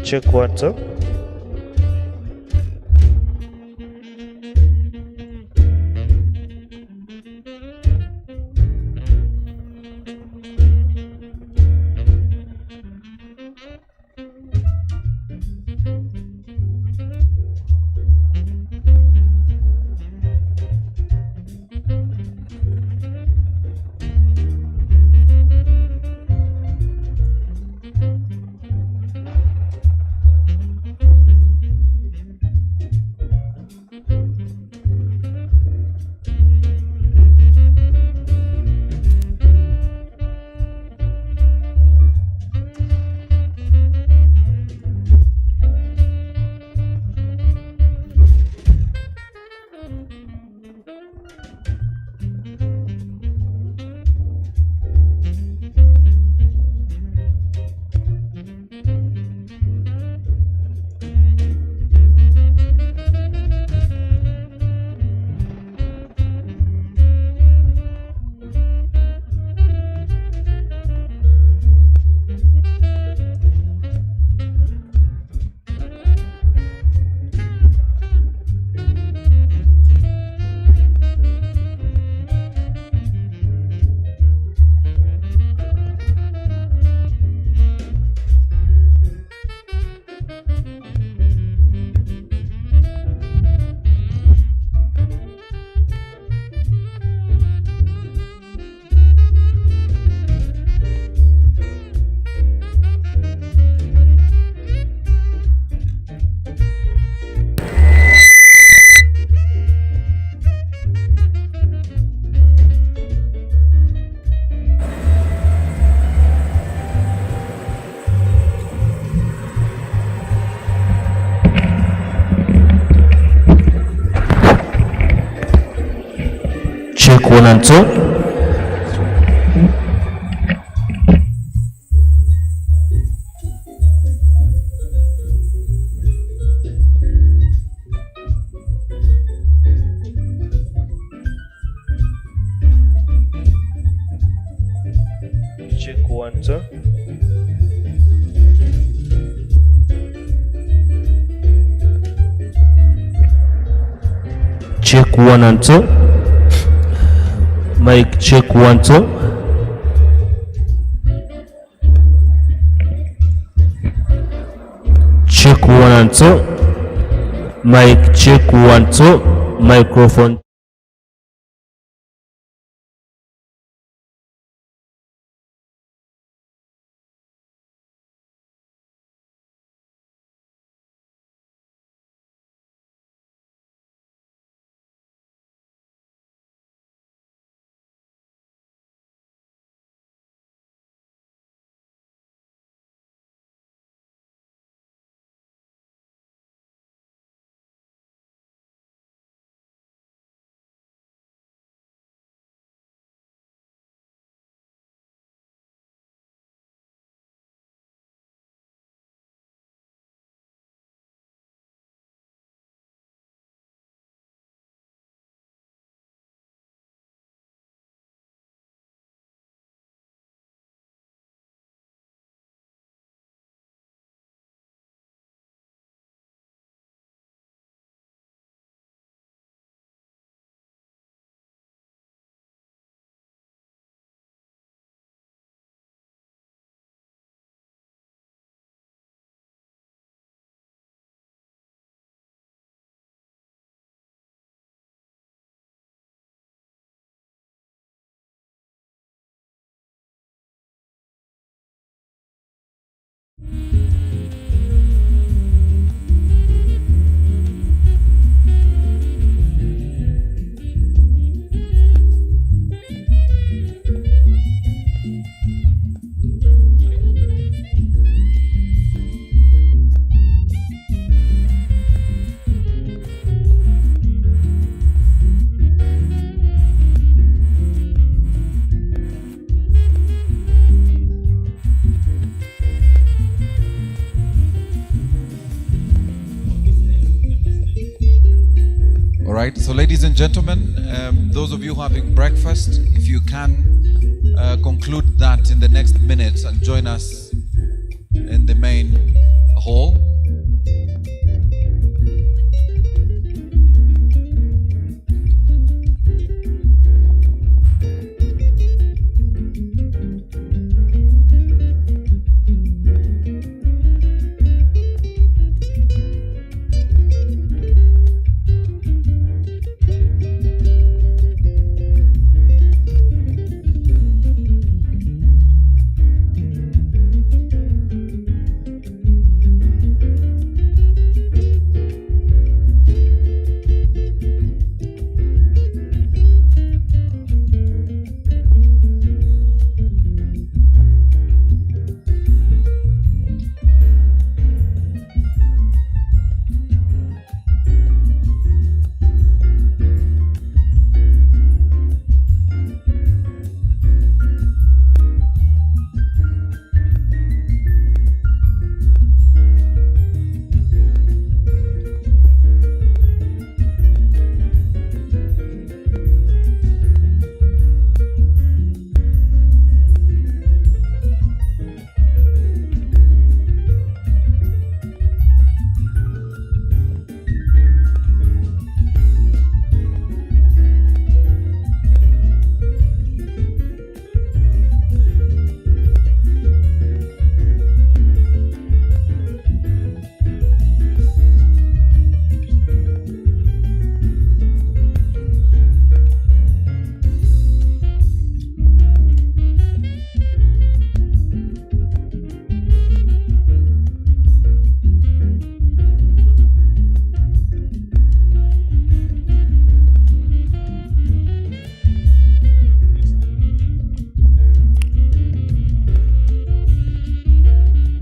Check what's up. Check 1 and 2. Check 1 2. Check 1 and 2. Mic check 1 2. Check 1 and 2. Mic check 1 2. Microphone right, so ladies and gentlemen, those of you having breakfast, if you can conclude that in the next minutes and join us in the main hall.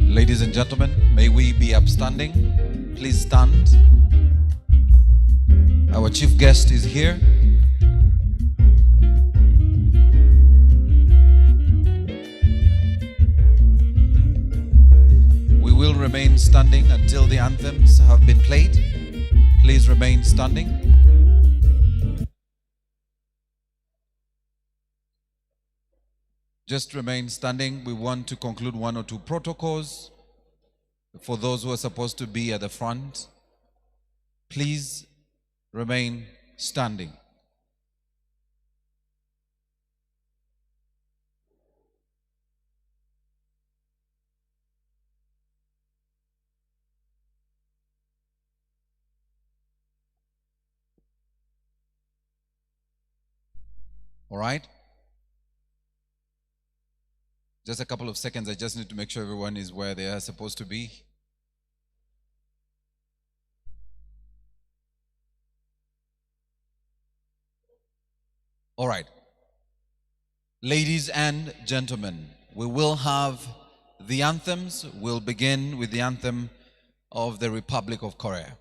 Ladies and gentlemen, may we be upstanding. Please stand. Our chief guest is here. We will remain standing until the anthems have been played. Please remain standing. Just remain standing. We want to conclude one or two protocols. For those who are supposed to be at the front, please remain standing. All right? Just a couple of seconds. I just need to make sure everyone is where they are supposed to be. All right. Ladies and gentlemen, we will have the anthems. We'll begin with the anthem of the Republic of Korea.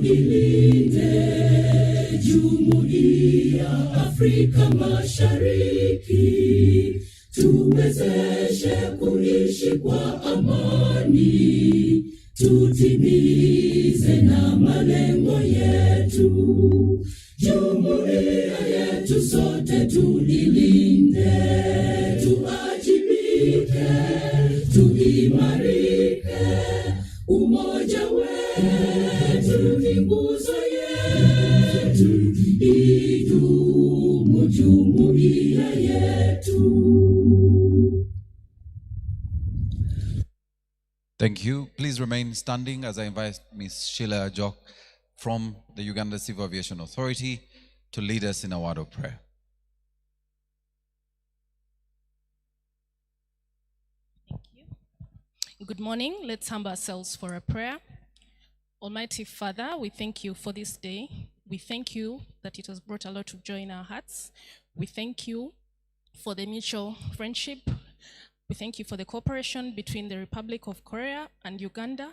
tuilinde Jumuiya Afrika Mashariki, tuwezeshe kuishi kwa amani, tutimize na malengo yetu. Jumuiya yetu sote tuilinde, tuajibike, tuimarike, umoja wetu ni nguzo yetu, idumu jumuiya yetu. Thank you. Please remain standing as I invite Ms. Sheila Ajok from the Uganda Civil Aviation Authority to lead us in a word of prayer. Thank you. Good morning. Let's humble ourselves for a prayer. Almighty Father, we thank you for this day. We thank you that it has brought a lot of joy in our hearts. We thank you for the mutual friendship. We thank you for the cooperation between the Republic of Korea and Uganda.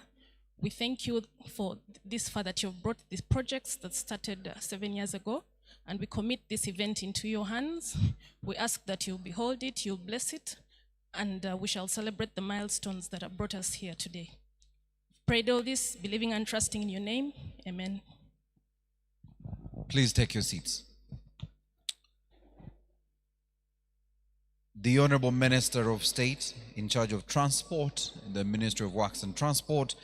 We thank you for this far that you've brought these projects that started 7 years ago, and we commit this event into your hands. We ask that you behold it, you bless it, and we shall celebrate the milestones that have brought us here today. Prayed all this, believing and trusting in your name. Amen. Please take your seats. The Honorable Minister of State in charge of Transport in the Ministry of Works and Transport,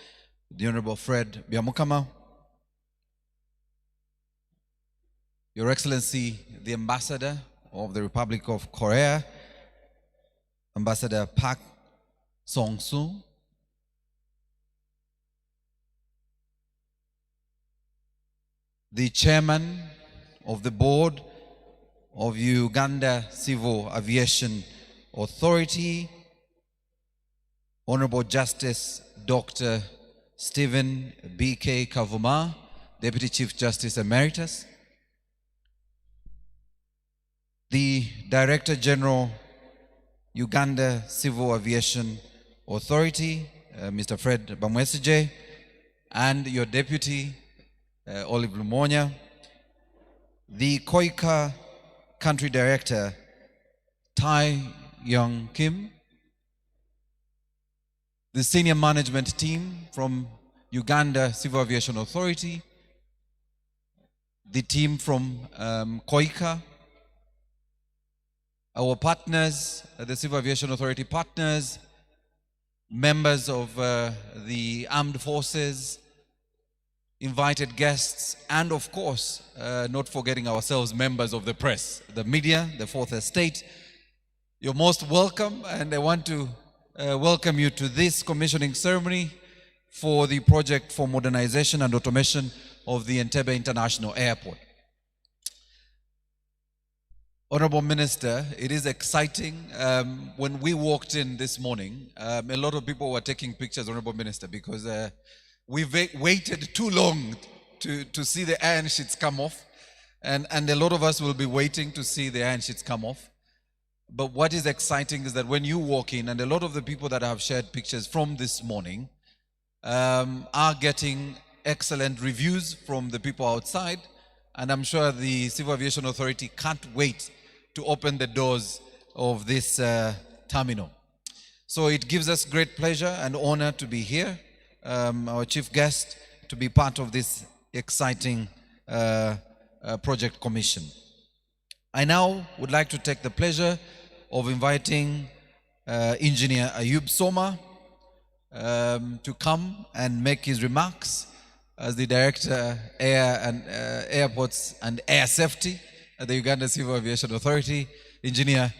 the Honorable Fred Byamukama, Your Excellency, the Ambassador of the Republic of Korea, Ambassador Park Song-soo, the Chairman of the Board of Uganda Civil Aviation Authority, Honorable Justice Dr. Stephen B.K. Kavuma, Deputy Chief Justice Emeritus, the Director General, Uganda Civil Aviation Authority, Mr. Fred Bamwesije, and your Deputy, Olive Lumonya, the KOICA Country Director, Tai Young Kim, the Senior Management Team from Uganda Civil Aviation Authority, the team from KOICA, our partners, the Civil Aviation Authority partners, members of the armed forces, invited guests, and of course, not forgetting ourselves, members of the press, the media, the Fourth Estate. You're most welcome, and I want to welcome you to this commissioning ceremony for the project for modernization and automation of the Entebbe International Airport. Honorable Minister, it is exciting. When we walked in this morning, a lot of people were taking pictures, Honorable Minister, because we've waited too long to see the iron sheets come off. And a lot of us will be waiting to see the iron sheets come off. But what is exciting is that when you walk in, and a lot of the people that have shared pictures from this morning are getting excellent reviews from the people outside. And I'm sure the Civil Aviation Authority can't wait to open the doors of this terminal. So it gives us great pleasure and honor to be here, our chief guest, to be part of this exciting project commission. I now would like to take the pleasure of inviting Engineer Ayub Soma to come and make his remarks as the Director, Air and Airports and Air Safety at the Uganda Civil Aviation Authority. Engineer,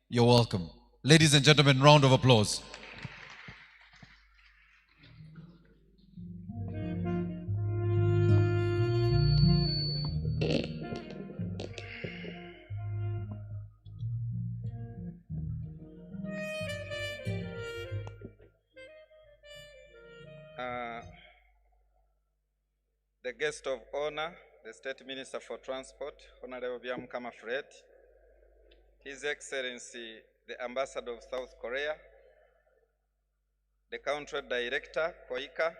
you're welcome. Ladies and gentlemen, round of applause. The guest of honor, the State Minister for Transport, Honorable Byamukama Fred, His Excellency, the Ambassador of South Korea, the Country Director, KOICA,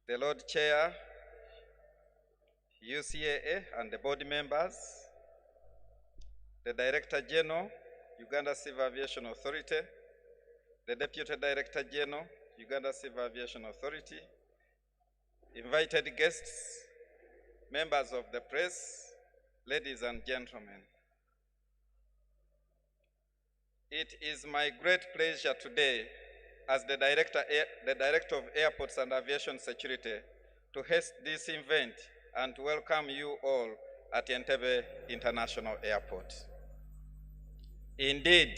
the Lord Chair, UCAA and the board members, the Director General, Uganda Civil Aviation Authority, the Deputy Director General, Uganda Civil Aviation Authority, invited guests, members of the press, ladies and gentlemen. It is my great pleasure today, as the Director of Airports and Aviation Security, to host this event and to welcome you all at Entebbe International Airport. Indeed,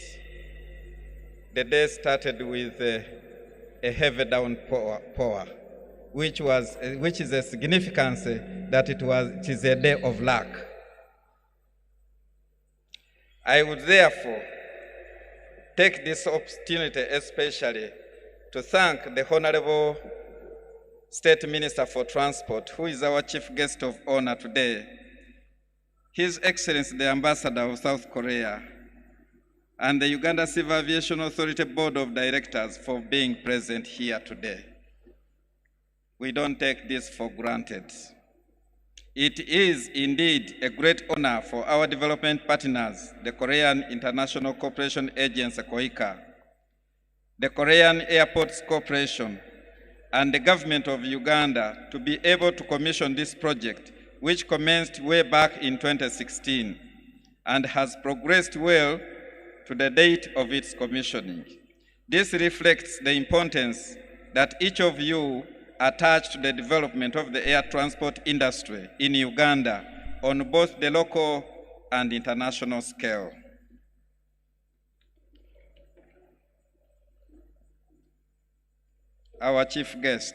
the day started with a heavy downpour, which is a significance that it is a day of luck. I would therefore take this opportunity especially to thank the Honorable State Minister for Transport, who is our chief guest of honor today, His Excellency the Ambassador of South Korea, and the Uganda Civil Aviation Authority Board of Directors for being present here today. We don't take this for granted. It is indeed a great honor for our development partners, the Korean International Cooperation Agency, KOICA, the Korean Airports Corporation, and the government of Uganda to be able to commission this project, which commenced way back in 2016 and has progressed well to the date of its commissioning. This reflects the importance that each of you attach to the development of the air transport industry in Uganda on both the local and international scale. Our chief guest,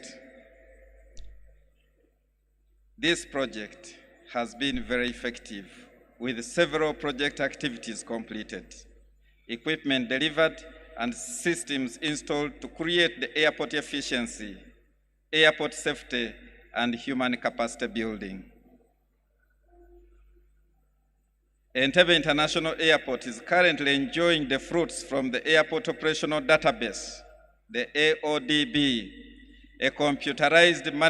this project has been very effective, with several project activities completed, equipment delivered, and systems installed to create the airport efficiency, airport safety, and human capacity building. Entebbe International Airport is currently enjoying the fruits from the Airport Operational Database, the AODB, a computerized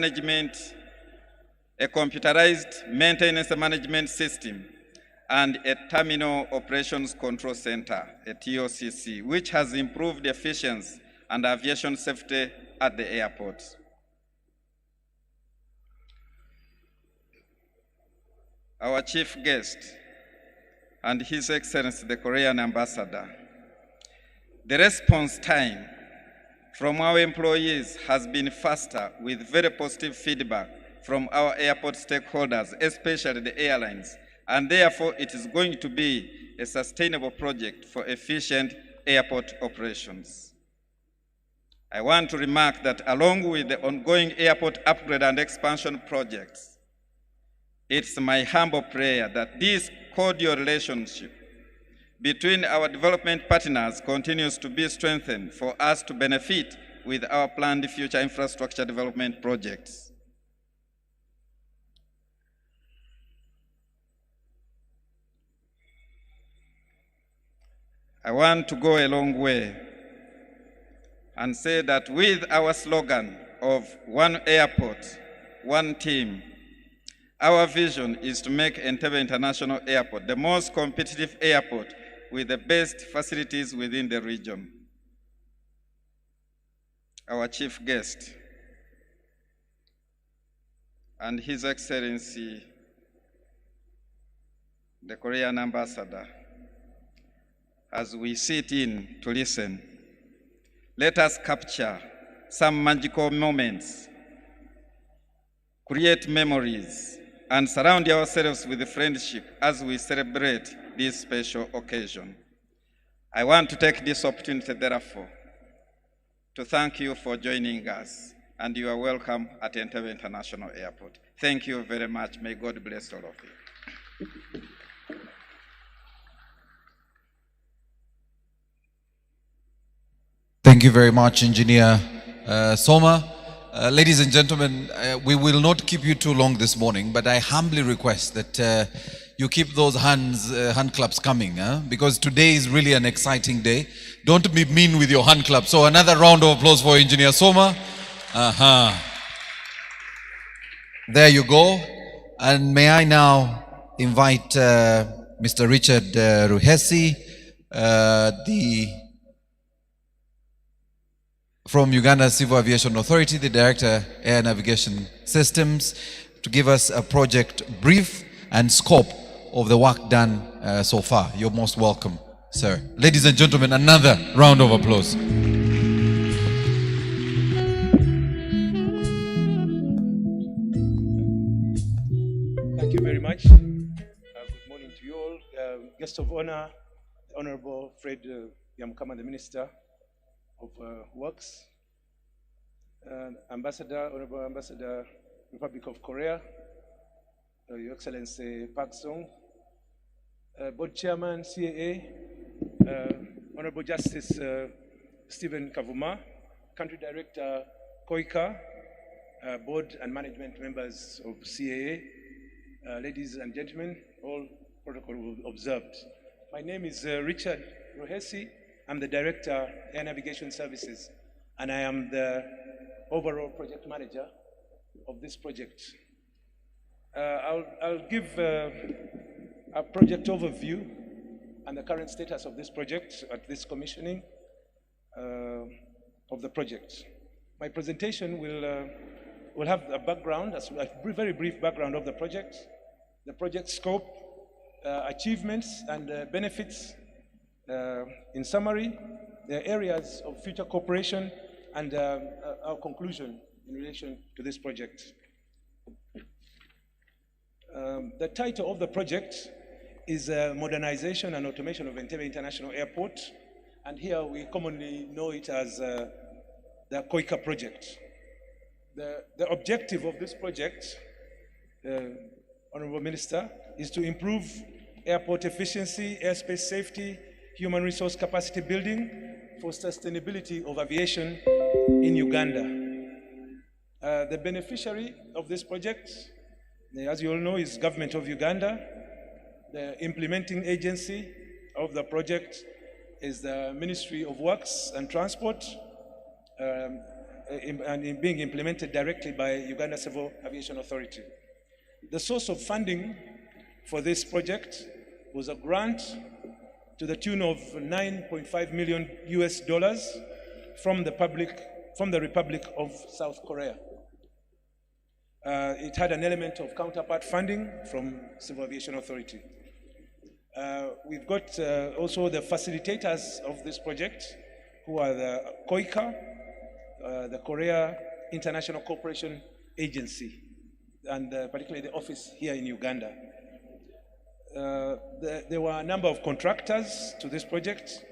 maintenance management system, and a Terminal Operations Control Center, a TOCC, which has improved efficiency and aviation safety at the airport. Our chief guest and His Excellency the Korean Ambassador, the response time from our employees has been faster, with very positive feedback from our airport stakeholders, especially the airlines, and therefore it is going to be a sustainable project for efficient airport operations. I want to remark that along with the ongoing airport upgrade and expansion projects, it's my humble prayer that this cordial relationship between our development partners continues to be strengthened for us to benefit with our planned future infrastructure development projects. I want to go a long way and say that with our slogan of one airport, one team, our vision is to make Entebbe International Airport the most competitive airport with the best facilities within the region. Our chief guest and His Excellency the Korean Ambassador, as we sit in to listen, let us capture some magical moments, create memories, and surround ourselves with friendship as we celebrate this special occasion. I want to take this opportunity, therefore, to thank you for joining us, and you are welcome at Entebbe International Airport. Thank you very much. May God bless all of you. Thank you very much, Engineer Soma. Ladies and gentlemen, we will not keep you too long this morning, but I humbly request that you keep those hand claps coming, because today is really an exciting day. Don't be mean with your hand claps. So another round of applause for Engineer Soma. There you go. And may I now invite Mr. Richard Ruhesi, from Uganda Civil Aviation Authority, the Director Air Navigation Systems, to give us a project brief and scope of the work done so far. You're most welcome, sir. Ladies and gentlemen, another round of applause. Thank you very much. Good morning to you all. Guest of honor, the Honorable Fred Yamukama, the Minister of Works, Ambassador, Honorable Ambassador, Republic of Korea, Your Excellency Park Song, Board Chairman, CAA, Honorable Justice Stephen Kavuma, Country Director, KOICA, Board and Management members of CAA, ladies and gentlemen, all protocol observed. My name is Richard Ruhesi. I'm the Director, Air Navigation Services, and I am the overall project manager of this project. I'll give a project overview and the current status of this project at this commissioning of the project. My presentation will have a background, a very brief background of the project scope, achievements and benefits. In summary, the areas of future cooperation and our conclusion in relation to this project. The title of the project is Modernization and Automation of Entebbe International Airport, and here we commonly know it as the KOICA project. The objective of this project, Honorable Minister, is to improve airport efficiency, airspace safety, human resource capacity building for sustainability of aviation in Uganda. The beneficiary of this project, as you all know, is Government of Uganda. The implementing agency of the project is the Ministry of Works and Transport, and being implemented directly by Uganda Civil Aviation Authority. The source of funding for this project was a grant to the tune of $9.5 million from the Republic of South Korea. It had an element of counterpart funding from Civil Aviation Authority. We've got also the facilitators of this project, who are the KOICA, the Korea International Cooperation Agency, and particularly the office here in Uganda. There were a number of contractors to this project.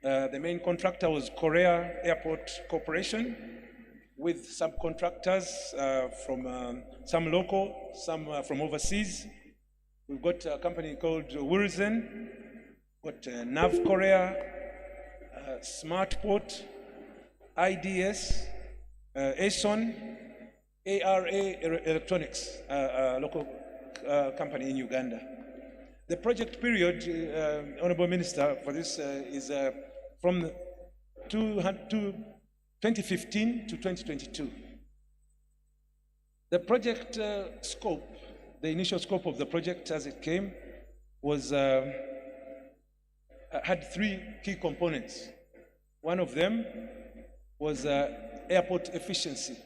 The main contractor was Korea Airport Corporation, with subcontractors from some local, some from overseas. We've got a company called Wilson, got Nav Korea, Smartport, IDS, ASON, ARA Electronics, a local company in Uganda. The project period, Honorable Minister, for this is from 2015 to 2022. The project scope, the initial scope of the project as it came, was had three key components. One of them was airport efficiency.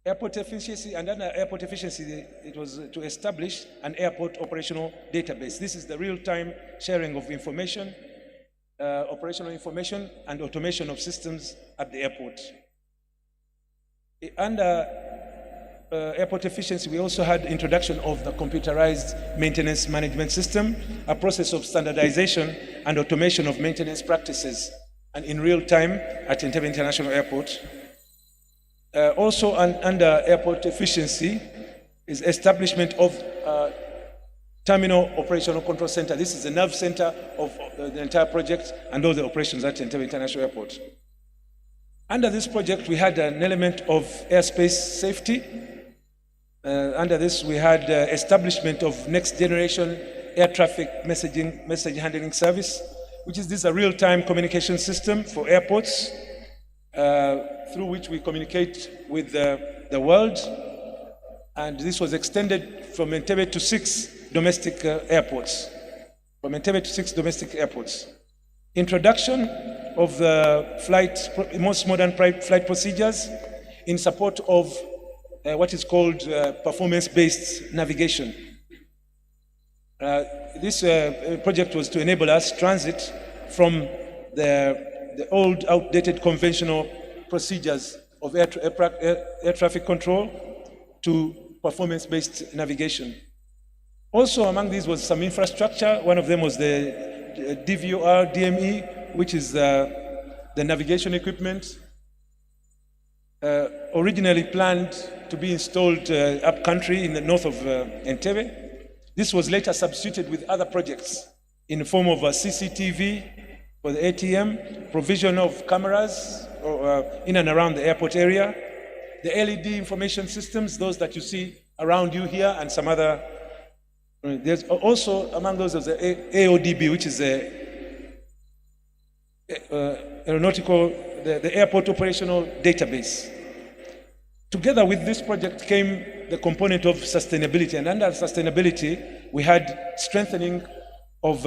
Airport efficiency, and under airport efficiency, it was to establish an airport operational database. This is the real-time sharing of information, operational information, and automation of systems at the airport. Under airport efficiency, we also had introduction of the computerized maintenance management system, a process of standardization and automation of maintenance practices, and in real time at Entebbe International Airport. Also under airport efficiency is establishment of Terminal Operational Control Center. This is the nerve center of the entire project and all the operations at Entebbe International Airport. Under this project, we had an element of airspace safety. Under this, we had establishment of next generation air traffic message handling service, which is a real-time communication system for airports through which we communicate with the world. and this was extended from Entebbe to 6 domestic airports. From Entebbe to 6 domestic airports. Introduction of the most modern flight procedures in support of what is called performance-based navigation. This project was to enable us transit from the old, outdated conventional procedures of air traffic control to performance-based navigation. Also among these was some infrastructure. One of them was the DVOR, DME, which is the navigation equipment, originally planned to be installed up country in the north of Entebbe. This was later substituted with other projects in the form of a CCTV for the ATM, provision of cameras in and around the airport area, the LED information systems, those that you see around you here, and some other. There's also among those of the AODB, which is the airport operational database. Together with this project came the component of sustainability, and under sustainability, we had strengthening of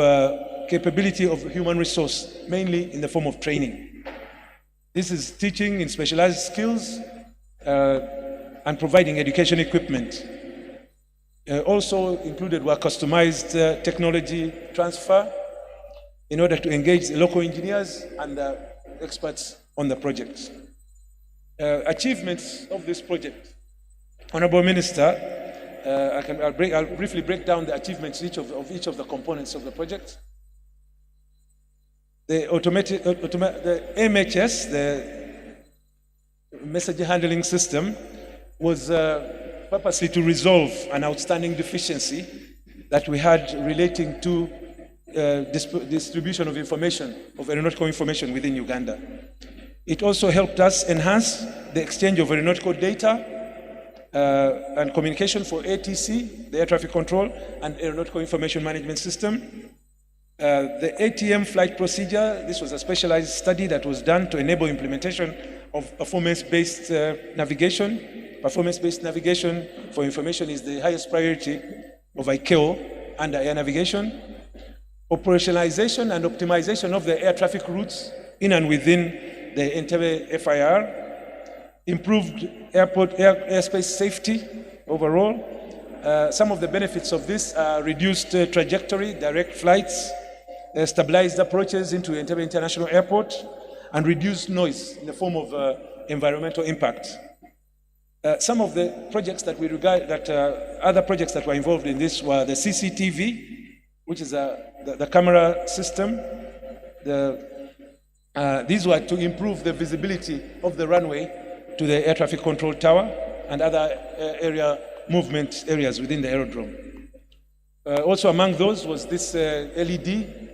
capability of human resource, mainly in the form of training. This is teaching in specialized skills and providing education equipment. Also included were customized technology transfer in order to engage the local engineers and experts on the project. Achievements of this project. Honorable Minister, I'll briefly break down the achievements of each of the components of the project. The MHS, the message handling system, was purposely to resolve an outstanding deficiency that we had relating to distribution of information, of aeronautical information within Uganda. It also helped us enhance the exchange of aeronautical data and communication for ATC, the air traffic control, and aeronautical information management system. The ATM flight procedure, this was a specialized study that was done to enable implementation of performance-based navigation. Performance-based navigation for information is the highest priority of ICAO under air navigation. Operationalization and optimization of the air traffic routes in and within the Entebbe FIR. Improved airspace safety overall. Some of the benefits of this are reduced trajectory, direct flights, stabilized approaches into Entebbe International Airport, and reduced noise in the form of environmental impact. Some of the projects that we regard, other projects that were involved in this were the CCTV, which is the camera system. These were to improve the visibility of the runway to the air traffic control tower and other area movement areas within the aerodrome. Also among those was this LED,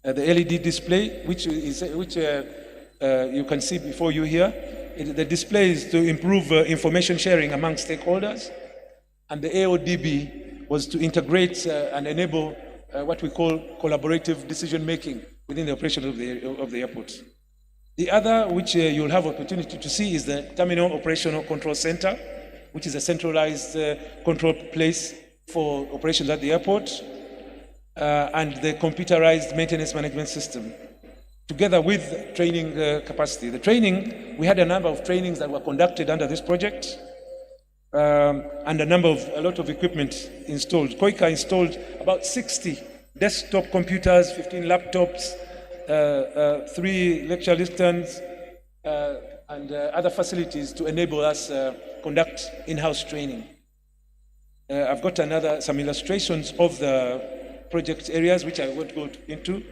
the LED display, which you can see before you here. The display is to improve information sharing among stakeholders, and the AODB was to integrate and enable what we call collaborative decision making within the operation of the airport. The other, which you'll have opportunity to see, is the Terminal Operational Control Center, which is a centralized control place for operations at the airport, and the computerized maintenance management system, together with training capacity. The training, we had a number of trainings that were conducted under this project, and a lot of equipment installed. COICA installed about 60 desktop computers, 15 laptops, 3 lecture lecterns, and other facilities to enable us conduct in-house training. I've got some illustrations of the project areas, which I won't go into.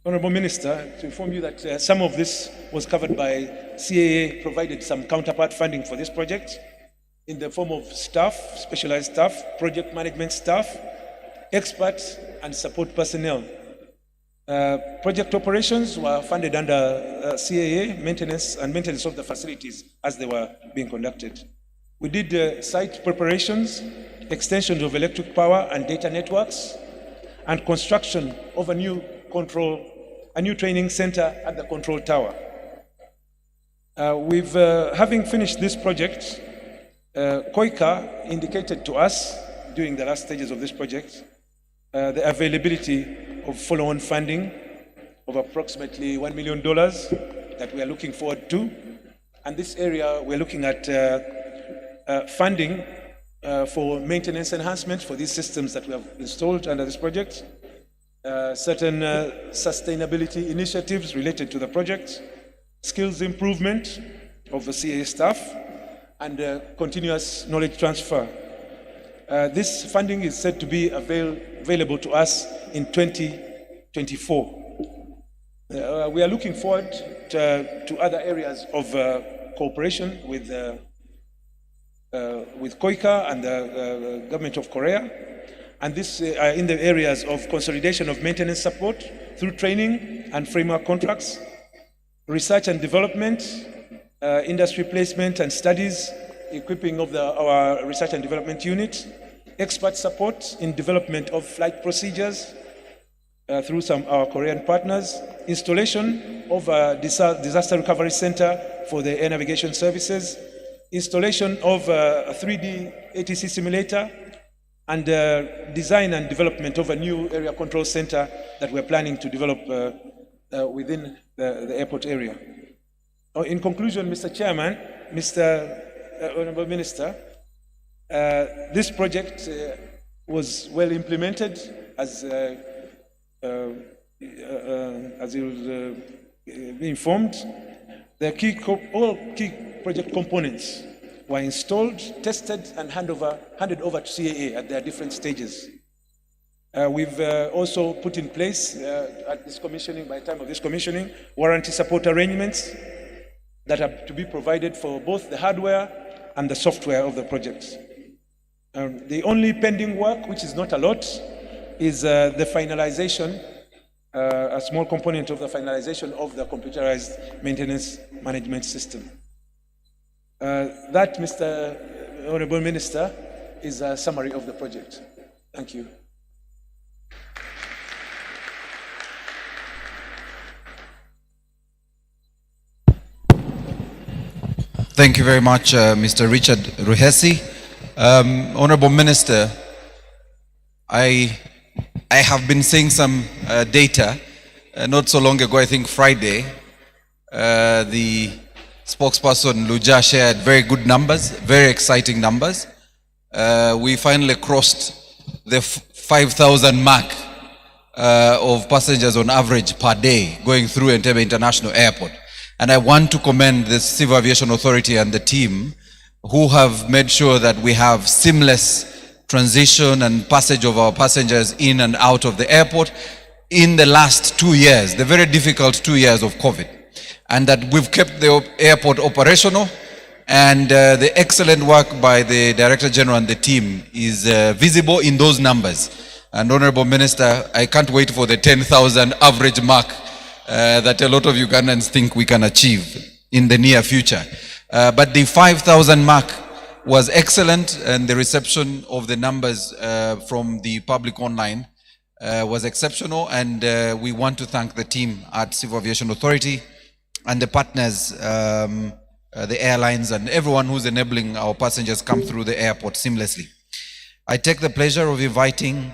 Honorable Minister, to inform you that some of this was covered by CAA, provided some counterpart funding for this project in the form of staff, specialized staff, project management staff, experts, and support personnel. Project operations were funded under CAA, maintenance of the facilities as they were being conducted. We did site preparations, extensions of electric power and data networks, and construction of a new training center at the control tower. Having finished this project, COICA indicated to us during the last stages of this project the availability of follow-on funding of approximately $1 million that we are looking forward to. And this area, we're looking at funding for maintenance enhancement for these systems that we have installed under this project, certain sustainability initiatives related to the project, skills improvement of the CA staff, and continuous knowledge transfer. This funding is said to be available to us in 2024. We are looking forward to other areas of cooperation with COICA and the government of Korea, and this in the areas of consolidation of maintenance support through training and framework contracts, research and development, industry placement and studies, equipping of our research and development unit, expert support in development of flight procedures through our Korean partners, installation of a disaster recovery center for the air navigation services, installation of a 3D ATC simulator, and design and development of a new area control center that we're planning to develop within the airport area. In conclusion, Mr. Chairman, Mr. Honorable Minister, this project was well implemented as you will be informed. All key project components were installed, tested, and handed over to CAA at their different stages. We've also put in place at this commissioning, by the time of this commissioning, warranty support arrangements that are to be provided for both the hardware and the software of the projects. The only pending work, which is not a lot, is the finalization, a small component of the finalization of the computerized maintenance management system. That, Mr. Honorable Minister, is a summary of the project. Thank you. Thank you very much, Mr. Richard Ruhesi. Honorable Minister, I have been seeing some data not so long ago, I think Friday. The spokesperson Luja shared very good numbers, very exciting numbers. We finally crossed the 5,000 mark of passengers on average per day going through Entebbe International Airport. And I want to commend the Civil Aviation Authority and the team who have made sure that we have seamless transition and passage of our passengers in and out of the airport in the last 2 years, the very difficult 2 years of COVID. And that we've kept the airport operational, and the excellent work by the Director General and the team is visible in those numbers. And Honorable Minister, I can't wait for the 10,000 average mark that a lot of Ugandans think we can achieve in the near future. But the 5,000 mark was excellent, and the reception of the numbers from the public online was exceptional, and we want to thank the team at Civil Aviation Authority and the partners, the airlines, and everyone who's enabling our passengers come through the airport seamlessly. I take the pleasure of inviting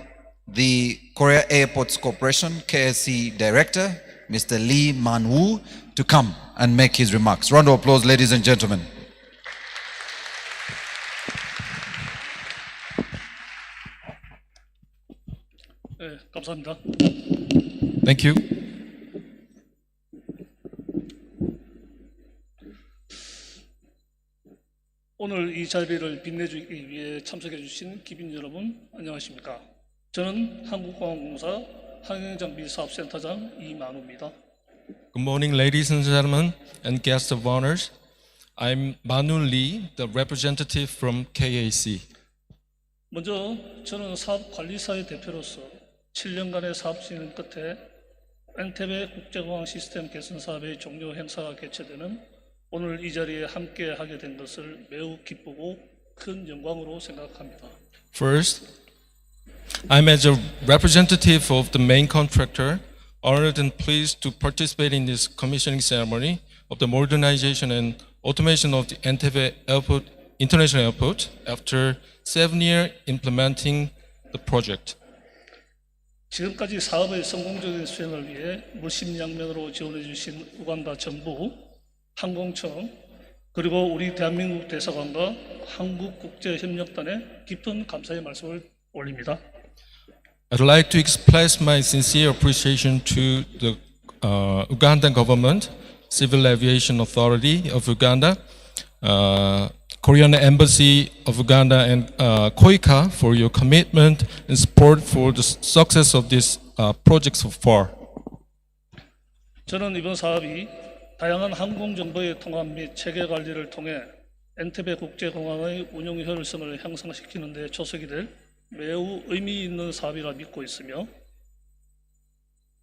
the Korea Airports Corporation, KSC Director, Mr. Lee Man-woo, to come and make his remarks. Round of applause, ladies and gentlemen. 감사합니다. Thank you. 오늘 이 자리를 빛내주기 위해 참석해 주신 기빈 여러분, 안녕하십니까? 저는 한국공항공사 항행장비사업센터장 이만우입니다. Good morning, ladies and gentlemen, and guests of honors. I'm Manu Lee, the representative from KAC. 먼저 저는 사업관리사의 대표로서 7년간의 사업 진행 끝에 엔테베 국제공항 시스템 개선 사업의 종료 행사가 개최되는 오늘 이 자리에 함께 하게 된 것을 매우 기쁘고 큰 영광으로 생각합니다. First, I'm as a representative of the main contractor, honored and pleased to participate in this commissioning ceremony of the modernization and automation of the Entebbe Airport, International Airport after 7 years implementing the project. 지금까지 사업의 성공적인 수행을 위해 물심양면으로 지원해 주신 우간다 정부, 항공청, 그리고 우리 대한민국 대사관과 한국국제협력단에 깊은 감사의 말씀을 올립니다. I'd like to express my sincere appreciation to the Ugandan government, Civil Aviation Authority of Uganda, Korean Embassy of Uganda, and KOICA for your commitment and support for the success of this project so far. 저는 이번 사업이 다양한 항공 정보의 통합 및 체계 관리를 통해 엔테베 국제공항의 운영 효율성을 향상시키는 데 초석이 될 매우 의미 있는 사업이라 믿고 있으며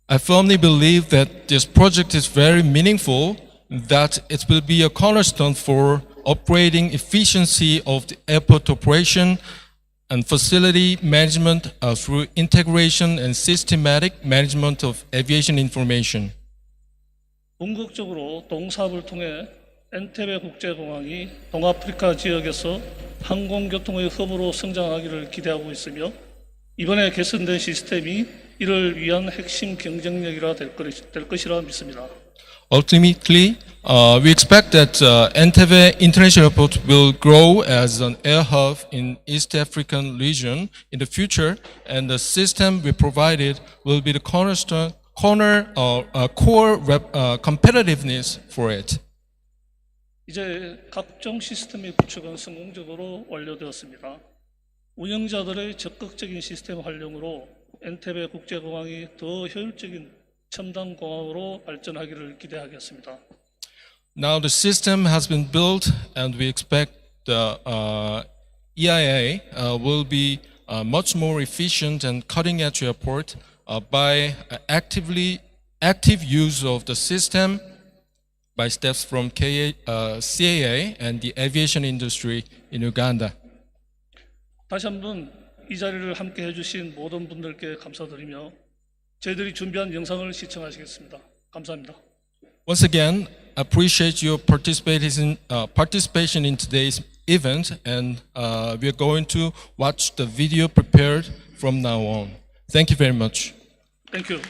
I firmly believe that this project is very meaningful, that it will be a cornerstone for operating efficiency of the airport operation and facility management through integration and systematic management of aviation information. 궁극적으로 동사업을 통해 엔테베 국제공항이 동아프리카 지역에서 항공교통의 허브로 성장하기를 기대하고 있으며 이번에 개선된 시스템이 이를 위한 핵심 경쟁력이라 될 것이라 믿습니다. Ultimately, we expect that Entebbe International Airport will grow as an air hub in East African region in the future, and the system we provided will be the core competitiveness for it. 이제 각종 시스템의 구축은 성공적으로 완료되었습니다. 운영자들의 적극적인 시스템 활용으로 엔테베 국제공항이 더 효율적인 첨단 공항으로 발전하기를 기대하겠습니다. Now the system has been built, and we expect the EIA will be much more efficient and cutting-edge airport by active use of the system by steps from CAA and the aviation industry in Uganda. 다시 한번 이 자리를 함께 해주신 모든 분들께 감사드리며 저희들이 준비한 영상을 시청하시겠습니다. 감사합니다. Once again, appreciate your participation in today's event, and we are going to watch the video prepared from now on. Thank you very much. Thank you.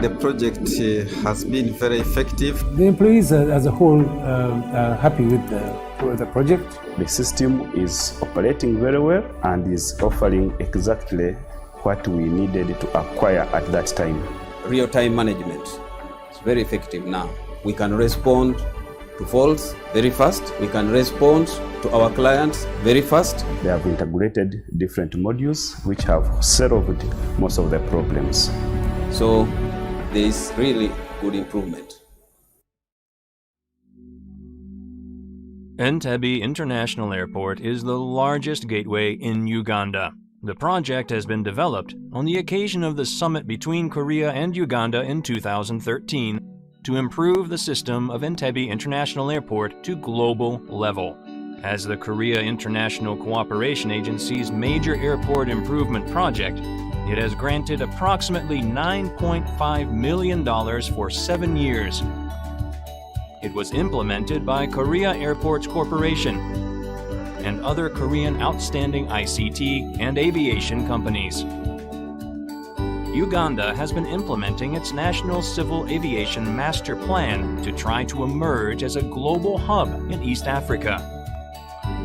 The project has been very effective. The employees as a whole are happy with the project. The system is operating very well and is offering exactly what we needed to acquire at that time. Real-time management is very effective now. We can respond to faults very fast. We can respond to our clients very fast. They have integrated different modules which have solved most of the problems. So there is really good improvement. Entebbe International Airport is the largest gateway in Uganda. The project has been developed on the occasion of the summit between Korea and Uganda in 2013 to improve the system of Entebbe International Airport to global level. As the Korea International Cooperation Agency's major airport improvement project, it has granted approximately $9.5 million for 7 years. It was implemented by Korea Airports Corporation and other Korean outstanding ICT and aviation companies. Uganda has been implementing its National Civil Aviation Master Plan to try to emerge as a global hub in East Africa.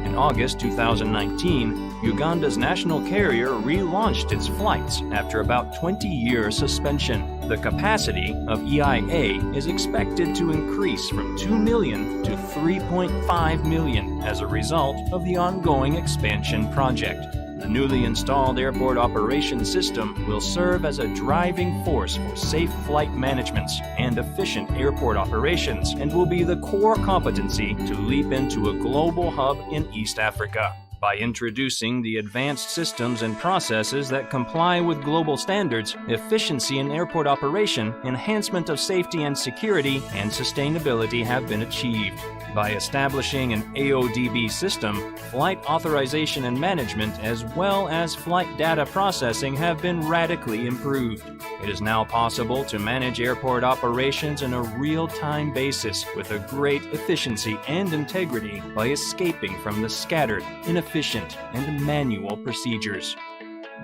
In August 2019, Uganda's national carrier relaunched its flights after about 20-year suspension. The capacity of EIA is expected to increase from 2 million to 3.5 million as a result of the ongoing expansion project. The newly installed airport operations system will serve as a driving force for safe flight management and efficient airport operations, and will be the core competency to leap into a global hub in East Africa. By introducing the advanced systems and processes that comply with global standards, efficiency in airport operation, enhancement of safety and security, and sustainability have been achieved. By establishing an AODB system, flight authorization and management as well as flight data processing have been radically improved. It is now possible to manage airport operations on a real-time basis with a great efficiency and integrity by escaping from the scattered, inefficient, and manual procedures.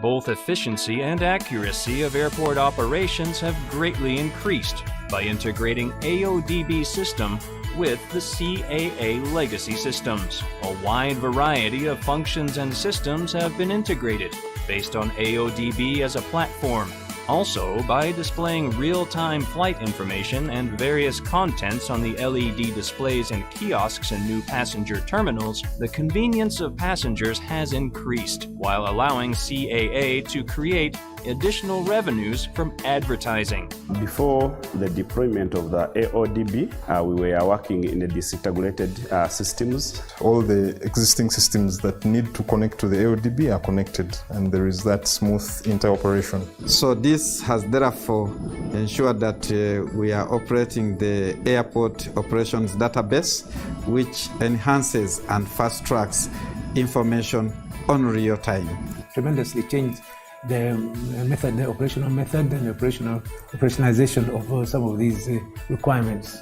Both efficiency and accuracy of airport operations have greatly increased by integrating AODB system with the CAA legacy systems. A wide variety of functions and systems have been integrated based on AODB as a platform. Also, by displaying real-time flight information and various contents on the LED displays and kiosks in new passenger terminals, the convenience of passengers has increased, while allowing CAA to create additional revenues from advertising. Before the deployment of the AODB, we were working in the disintegrated systems. All the existing systems that need to connect to the AODB are connected, and there is that smooth interoperation. So this has therefore ensured that we are operating the airport operations database, which enhances and fast tracks information on real time. Tremendously changed the method, the operational method and operationalization of some of these requirements,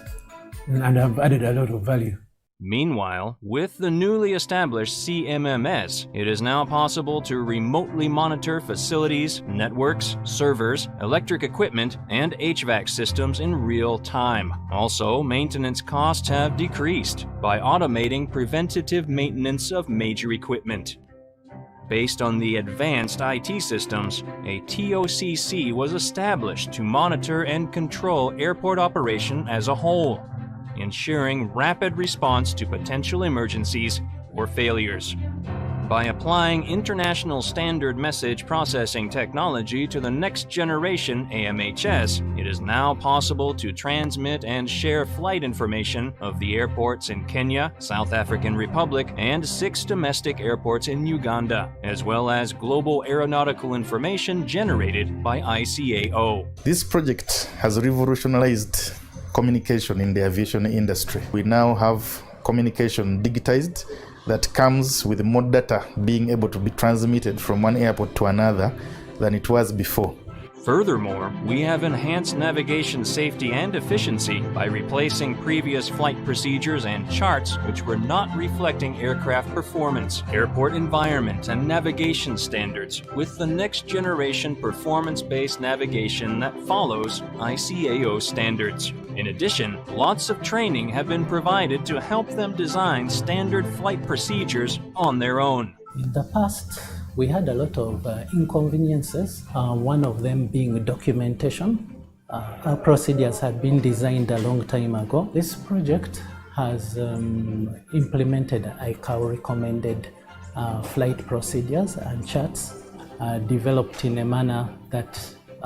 and have added a lot of value. Meanwhile, with the newly established CMMS, it is now possible to remotely monitor facilities, networks, servers, electric equipment, and HVAC systems in real time. Also, maintenance costs have decreased by automating preventative maintenance of major equipment. Based on the advanced IT systems, a TOCC was established to monitor and control airport operation as a whole, ensuring rapid response to potential emergencies or failures. By applying international standard message processing technology to the next generation AMHS, it is now possible to transmit and share flight information of the airports in Kenya, South African Republic, and 6 domestic airports in Uganda, as well as global aeronautical information generated by ICAO. This project has revolutionized communication in the aviation industry. We now have communication digitized that comes with more data being able to be transmitted from one airport to another than it was before. Furthermore, we have enhanced navigation safety and efficiency by replacing previous flight procedures and charts which were not reflecting aircraft performance, airport environment, and navigation standards with the next generation performance-based navigation that follows ICAO standards. In addition, lots of training have been provided to help them design standard flight procedures on their own. In the past, we had a lot of inconveniences, one of them being documentation. Our procedures had been designed a long time ago. This project has implemented ICAO recommended flight procedures and charts developed in a manner that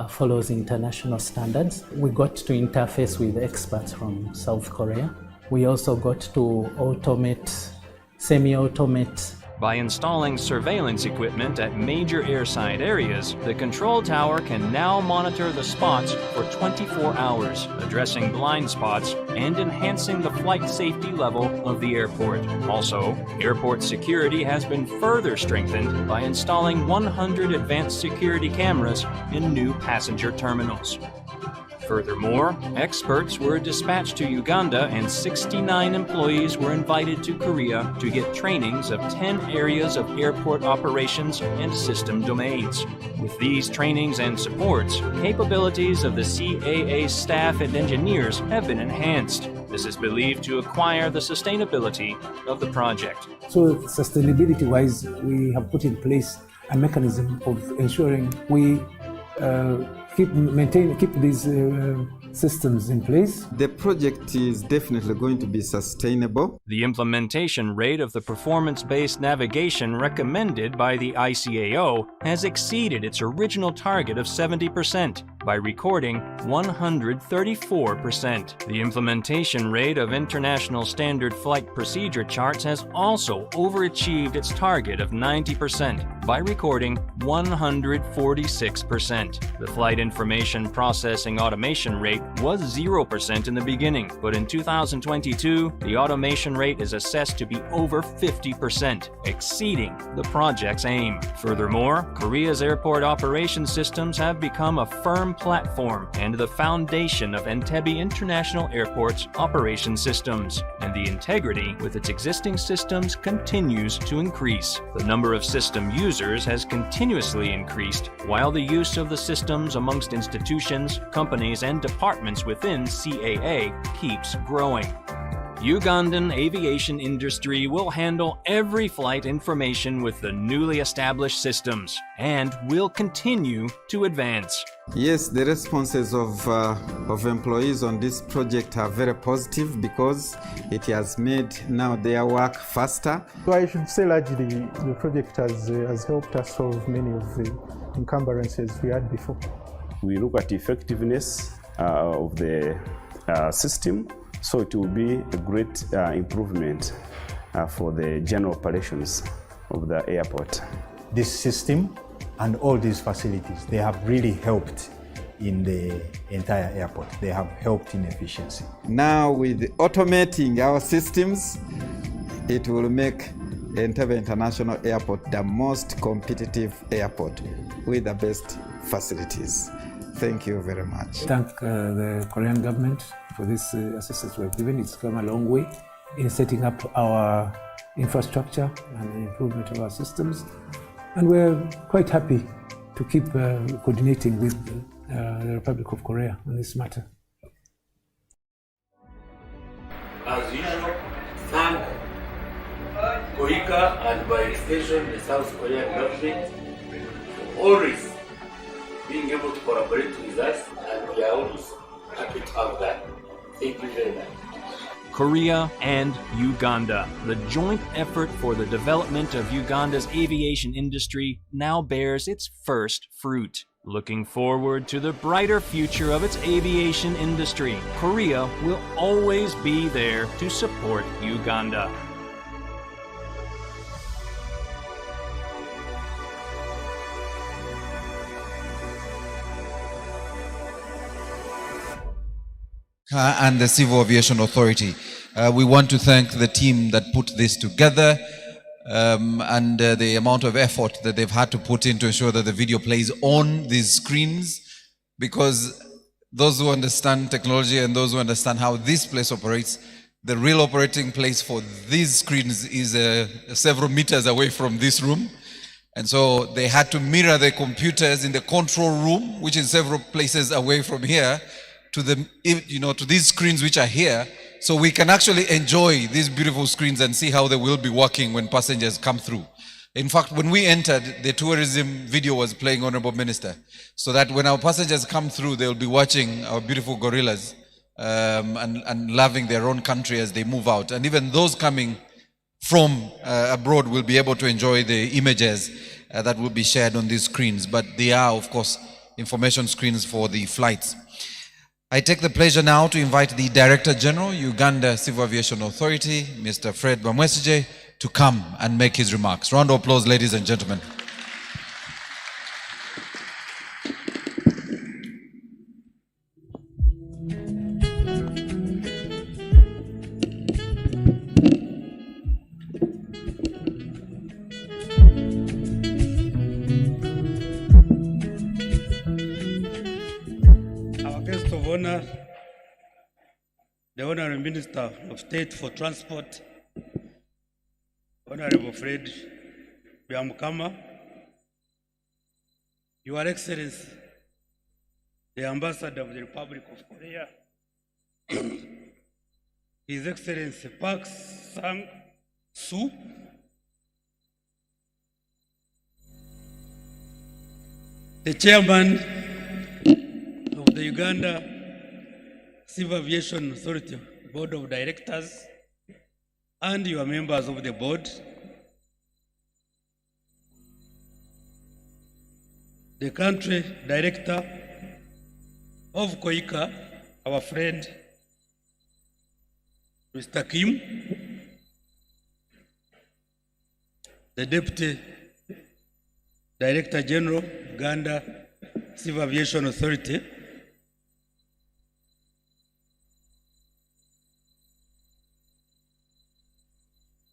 follows international standards. We got to interface with experts from South Korea. We also got to automate, semi-automate. By installing surveillance equipment at major airside areas, the control tower can now monitor the spots for 24 hours, addressing blind spots and enhancing the flight safety level of the airport. Also, airport security has been further strengthened by installing 100 advanced security cameras in new passenger terminals. Furthermore, experts were dispatched to Uganda and 69 employees were invited to Korea to get trainings of 10 areas of airport operations and system domains. With these trainings and supports, capabilities of the CAA staff and engineers have been enhanced. This is believed to acquire the sustainability of the project. So sustainability-wise, we have put in place a mechanism of ensuring we keep these systems in place. The project is definitely going to be sustainable. The implementation rate of the performance-based navigation recommended by the ICAO has exceeded its original target of 70% by recording 134%. The implementation rate of International Standard Flight Procedure Charts has also overachieved its target of 90% by recording 146%. The Flight Information Processing Automation rate was 0% in the beginning, but in 2022, the automation rate is assessed to be over 50%, exceeding the project's aim. Furthermore, Korea's airport operation systems have become a firm platform and the foundation of Entebbe International Airport's operation systems, and the integrity with its existing systems continues to increase. The number of system users has continuously increased, while the use of the systems amongst institutions, companies, and departments within CAA keeps growing. Ugandan aviation industry will handle every flight information with the newly established systems and will continue to advance. Yes, the responses of employees on this project are very positive because it has made now their work faster. So I should say largely the project has helped us solve many of the encumbrances we had before. We look at the effectiveness of the system, so it will be a great improvement for the general operations of the airport. This system and all these facilities, they have really helped in the entire airport. They have helped in efficiency. Now with automating our systems, it will make Entebbe International Airport the most competitive airport with the best facilities. Thank you very much. Thank the Korean government for this assistance we have given. It's come a long way in setting up our infrastructure and the improvement of our systems. And we're quite happy to keep coordinating with the Republic of Korea on this matter. As usual, thank KOICA and by extension the South Korean government for always being able to collaborate with us, and we are always happy to have that. Thank you very much. Korea and Uganda. The joint effort for the development of Uganda's aviation industry now bears its first fruit. Looking forward to the brighter future of its aviation industry, Korea will always be there to support Uganda. And the Civil Aviation Authority. We want to thank the team that put this together and the amount of effort that they've had to put in to ensure that the video plays on these screens, because those who understand technology and those who understand how this place operates, the real operating place for these screens is several meters away from this room. And so they had to mirror the computers in the control room, which is several places away from here, to to these screens which are here, so we can actually enjoy these beautiful screens and see how they will be working when passengers come through. In fact, when we entered, the tourism video was playing, Honorable Minister, so that when our passengers come through, they'll be watching our beautiful gorillas and loving their own country as they move out. And even those coming from abroad will be able to enjoy the images that will be shared on these screens. But they are, of course, information screens for the flights. I take the pleasure now to invite the Director General, Uganda Civil Aviation Authority, Mr. Fred Bamwesige, to come and make his remarks. Round of applause, ladies and gentlemen. The Honorable Minister of State for Transport, Honorable Fred Byamukama, Your Excellency, the Ambassador of the Republic of Korea, His Excellency Park Sang-soo, the Chairman of the Uganda Civil Aviation Authority Board of Directors, and your members of the board, the country director of Koika, our friend, Mr. Kim, the Deputy Director General, Uganda Civil Aviation Authority,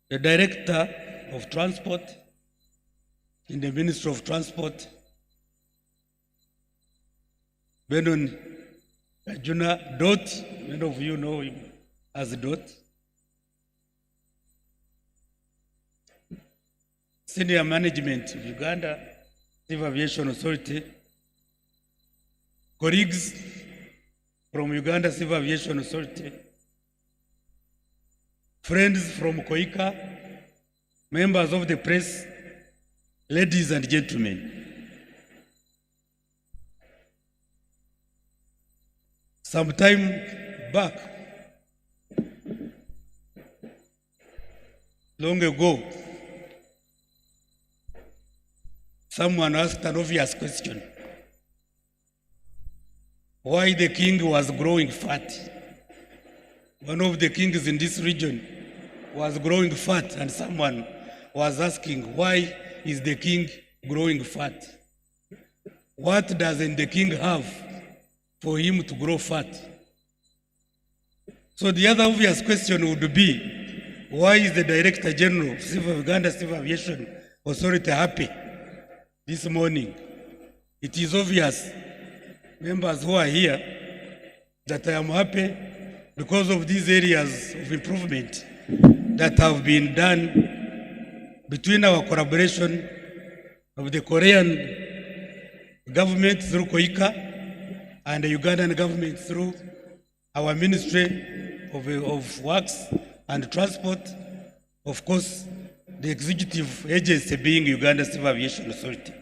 the Director of Transport in the Ministry of Transport, Benon Ajuna Dot, many of you know him as Dot. Senior Management of Uganda Civil Aviation Authority, colleagues from Uganda Civil Aviation Authority, friends from Koika, members of the press, ladies and gentlemen. Some time back, long ago, someone asked an obvious question: why the king was growing fat? One of the kings in this region was growing fat, and someone was asking, why is the king growing fat? What doesn't the king have for him to grow fat? So the other obvious question would be, why is the Director General of Uganda Civil Aviation Authority happy this morning? It is obvious, members who are here, that I am happy because of these areas of improvement that have been done between our collaboration of the Korean government through Koika and the Ugandan government through our Ministry of Works and Transport, of course, the executive agency being Uganda Civil Aviation Authority.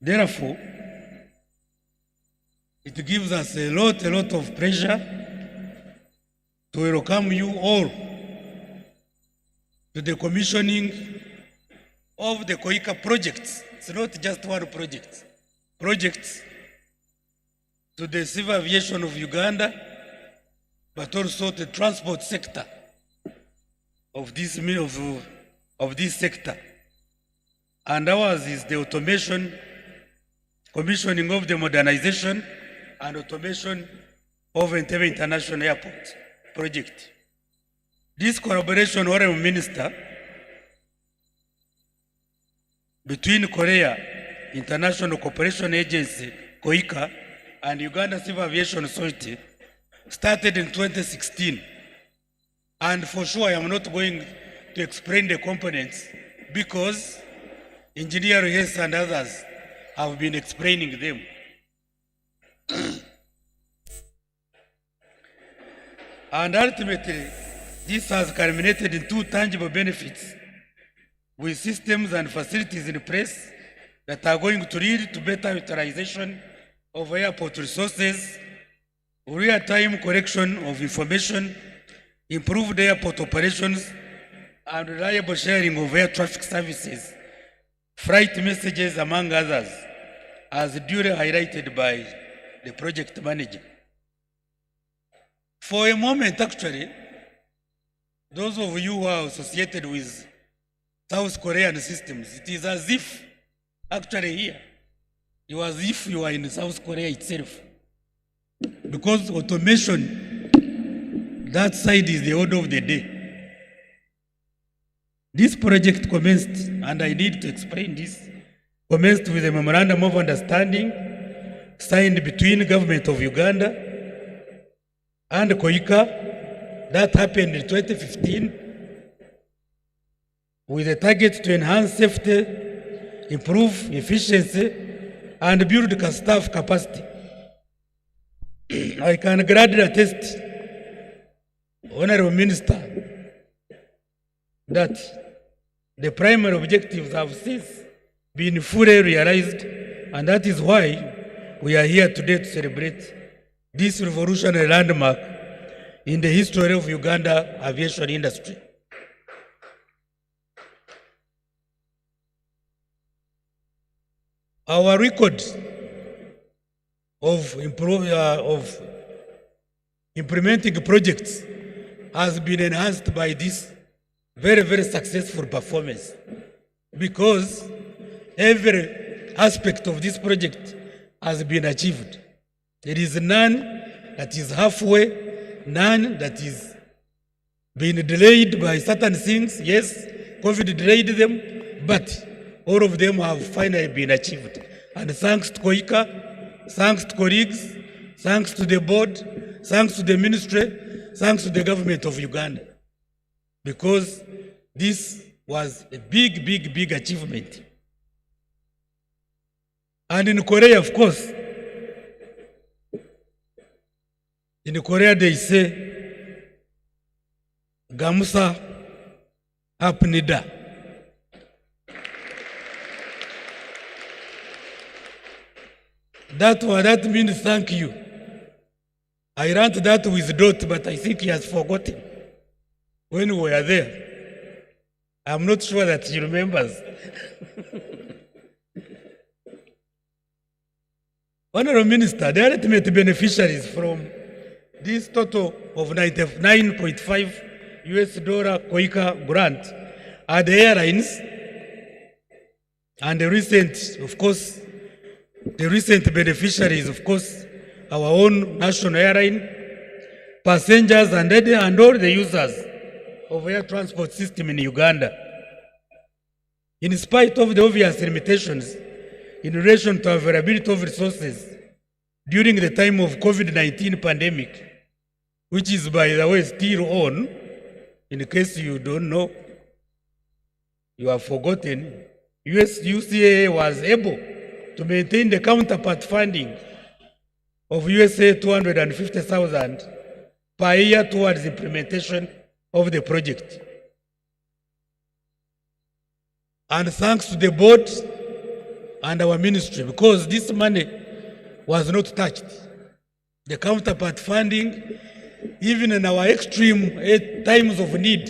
Therefore, it gives us a lot of pleasure to welcome you all to the commissioning of the Koika projects. It's not just one project. Projects to the civil aviation of Uganda, but also the transport sector of this sector. And ours is the automation, commissioning of the modernization and automation of Entebbe International Airport project. This collaboration, Honorable Minister, between Korea International Cooperation Agency, Koika, and Uganda Civil Aviation Authority started in 2016. And for sure, I am not going to explain the components because Engineer Hess and others have been explaining them. And ultimately, this has culminated in two tangible benefits with systems and facilities in place that are going to lead to better utilization of airport resources, real-time collection of information, improved airport operations, and reliable sharing of air traffic services, flight messages, among others, as duly highlighted by the project manager. For a moment, actually, those of you who are associated with South Korean systems, it is as if, actually here, you as if you are in South Korea itself. Because automation, that side is the order of the day. This project commenced, and I need to explain this, commenced with a memorandum of understanding signed between the government of Uganda and Koika. That happened in 2015 with a target to enhance safety, improve efficiency, and build staff capacity. I can gladly attest, Honorable Minister, that the primary objectives have since been fully realized, and that is why we are here today to celebrate this revolutionary landmark in the history of Uganda aviation industry. Our record of implementing projects has been enhanced by this very, very successful performance, because every aspect of this project has been achieved. There is none that is halfway, none that is being delayed by certain things. Yes, COVID delayed them, but all of them have finally been achieved. And thanks to Koika, thanks to colleagues, thanks to the board, thanks to the ministry, thanks to the government of Uganda. Because this was a big, big, big achievement. And in Korea, of course, in Korea they say, Gamusa Hapnida. That means thank you. I learned that with Dot, but I think he has forgotten when we were there. I'm not sure that he remembers. Honorable Minister, the ultimate beneficiaries from this total of $99.5 Koika grant are the airlines and the recent, of course, the recent beneficiaries, of course, our own national airline, passengers and all the users of air transport system in Uganda. In spite of the obvious limitations in relation to availability of resources during the time of COVID-19 pandemic, which is, by the way, still on, in case you don't know, you have forgotten, UCAA was able to maintain the counterpart funding of USA $250,000 per year towards implementation of the project. And thanks to the board and our ministry, because this money was not touched. The counterpart funding, even in our extreme times of need,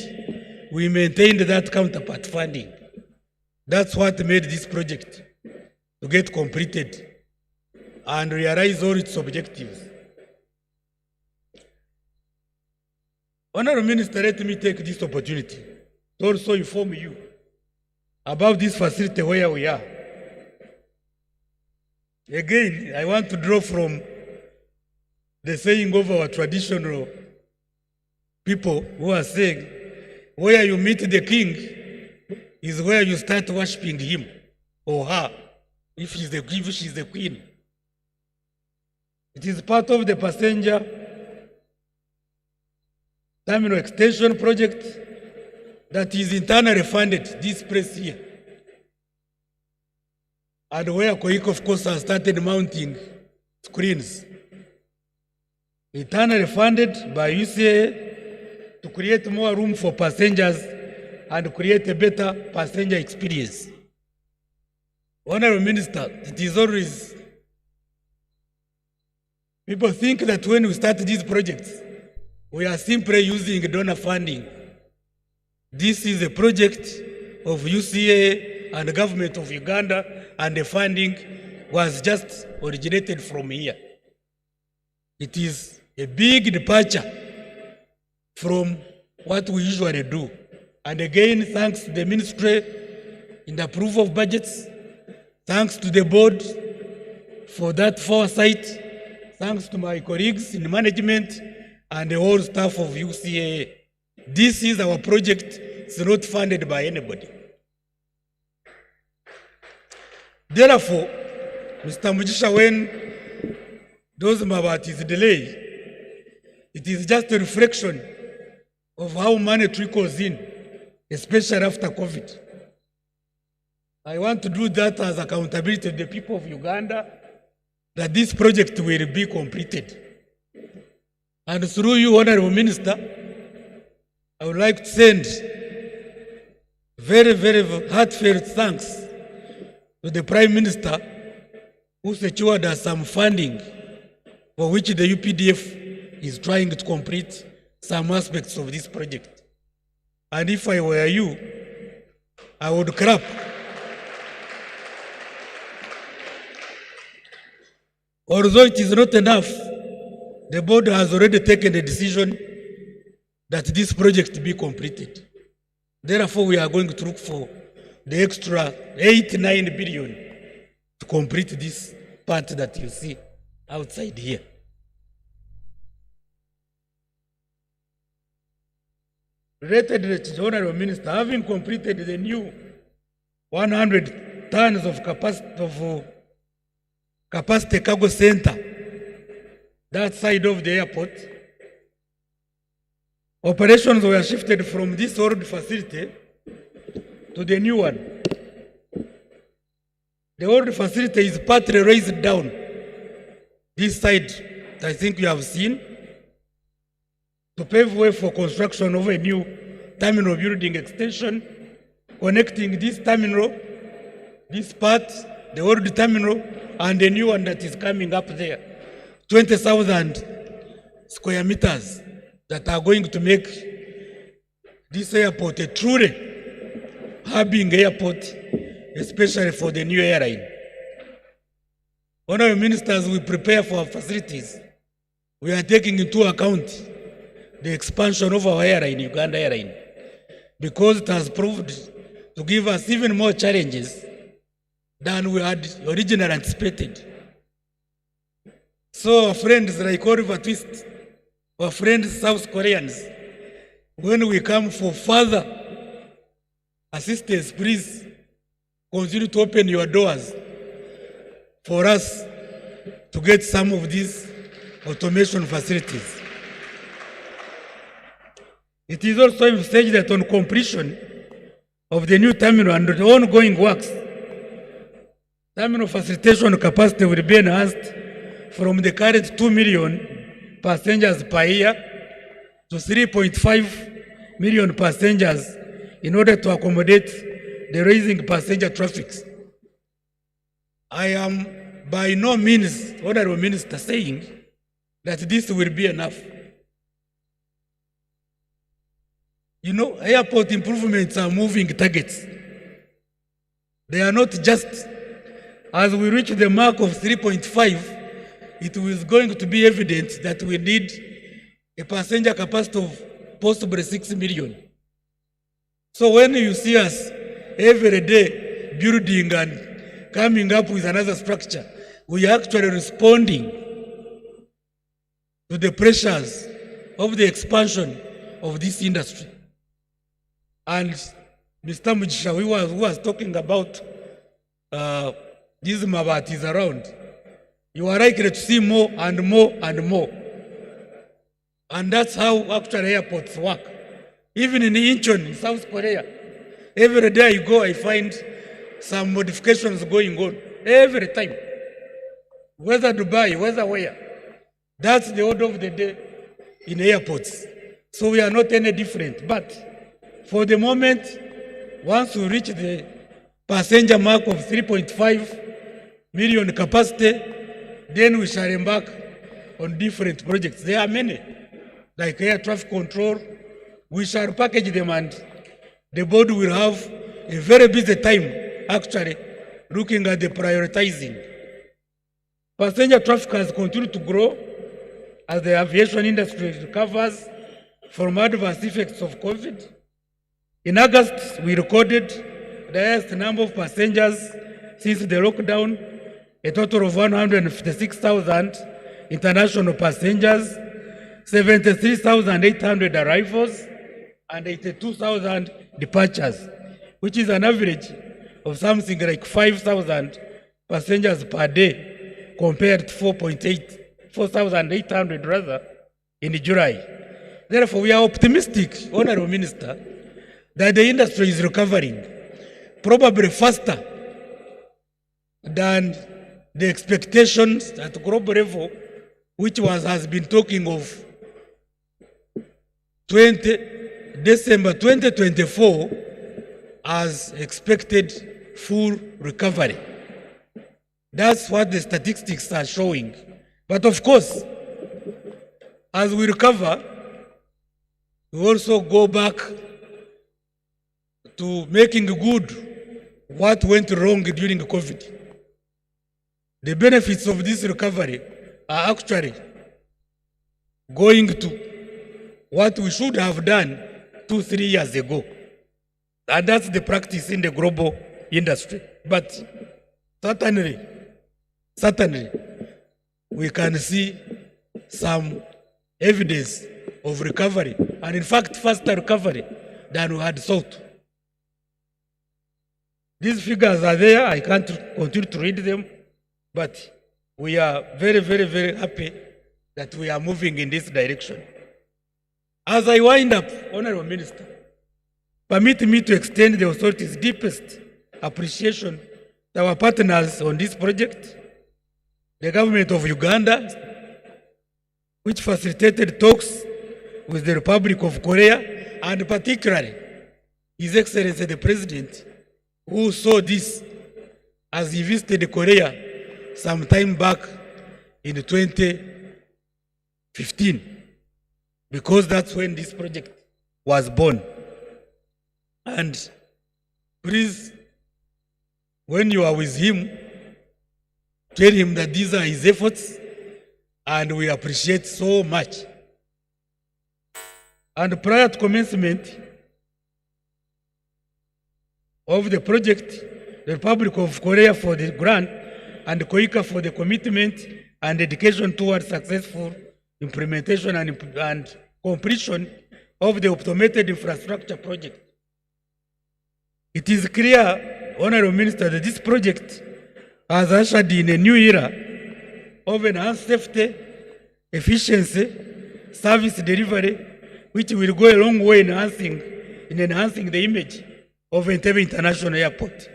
we maintained that counterpart funding. That's what made this project to get completed and realize all its objectives. Honorable Minister, let me take this opportunity to also inform you about this facility where we are. Again, I want to draw from the saying of our traditional people who are saying, where you meet the king is where you start worshiping him or her, if she's the queen. It is part of the passenger terminal extension project that is internally funded, this place here. And where Koika, of course, has started mounting screens. Internally funded by UCA to create more room for passengers and create a better passenger experience. Honorable Minister, it is always, people think that when we start these projects, we are simply using donor funding. This is a project of UCA and the government of Uganda, and the funding was just originated from here. It is a big departure from what we usually do. And again, thanks to the ministry in the approval of budgets, thanks to the board for that foresight, thanks to my colleagues in management and the whole staff of UCA. This is our project. It's not funded by anybody. Therefore, Mr. Mujisha, when those about is delayed, it is just a reflection of how money trickles in, especially after COVID. I want to do that as accountability to the people of Uganda, that this project will be completed. And through you, Honorable Minister, I would like to send very, very heartfelt thanks to the Prime Minister who secured us some funding for which the UPDF is trying to complete some aspects of this project. And if I were you, I would clap. Although it is not enough, the board has already taken a decision that this project be completed. Therefore, we are going to look for the extra 8-9 billion to complete this part that you see outside here. Related to the Honorable Minister, having completed the new 100 tons of capacity cargo center, that side of the airport, operations were shifted from this old facility to the new one. The old facility is partly raised down. This side, I think you have seen, to pave way for construction of a new terminal building extension, connecting this terminal, this part, the old terminal, and the new one that is coming up there. 20,000 square meters that are going to make this airport a truly hubbing airport, especially for the new airline. Honorable Ministers, we prepare for our facilities. We are taking into account the expansion of our airline, Uganda Airline, because it has proved to give us even more challenges than we had originally anticipated. So our friends like Oliver Twist, our friends South Koreans, when we come for further assistance, please continue to open your doors for us to get some of these automation facilities. It is also envisaged that on completion of the new terminal and the ongoing works, terminal facilitation capacity will be enhanced from the current 2 million passengers per year to 3.5 million passengers in order to accommodate the rising passenger traffic. I am by no means, Honorable Minister, saying that this will be enough. You know, airport improvements are moving targets. They are not just, as we reach the mark of 3.5, it is going to be evident that we need a passenger capacity of possibly 6 million. So when you see us every day building and coming up with another structure, we are actually responding to the pressures of the expansion of this industry. And Mr. Mujisha, who was talking about these mabatis around, you are likely to see more and more and more. And that's how actually airports work. Even in Incheon, in South Korea, every day I go, I find some modifications going on. Every time. Whether Dubai, whether where. That's the order of the day in airports. So we are not any different. But for the moment, once we reach the passenger mark of 3.5 million capacity, then we shall embark on different projects. There are many, like air traffic control. We shall package them and the board will have a very busy time actually looking at the prioritizing. Passenger traffic has continued to grow as the aviation industry recovers from adverse effects of COVID. In August, we recorded the highest number of passengers since the lockdown, a total of 156,000 international passengers, 73,800 arrivals, and 82,000 departures, which is an average of something like 5,000 passengers per day compared to 4,800 rather in July. Therefore, we are optimistic, Honorable Minister, that the industry is recovering, probably faster than the expectations at global level, which has been talking of December 2024 as expected full recovery. That's what the statistics are showing. But of course, as we recover, we also go back to making good what went wrong during COVID. The benefits of this recovery are actually going to what we should have done 2-3 years ago. And that's the practice in the global industry. But certainly, we can see some evidence of recovery, and in fact, faster recovery than we had thought. These figures are there. I can't continue to read them, but we are very, very, very happy that we are moving in this direction. As I wind up, Honorable Minister, permit me to extend the authority's deepest appreciation to our partners on this project, the government of Uganda, which facilitated talks with the Republic of Korea, and particularly His Excellency the President, who saw this as he visited Korea some time back in 2015, because that's when this project was born. And please, when you are with him, tell him that these are his efforts and we appreciate so much. And prior to commencement of the project, the Republic of Korea for the grant and KOICA for the commitment and dedication towards successful implementation and completion of the automated infrastructure project. It is clear, Honorable Minister, that this project has ushered in a new era of enhanced safety, efficiency, service delivery, which will go a long way in enhancing the image of Entebbe International Airport.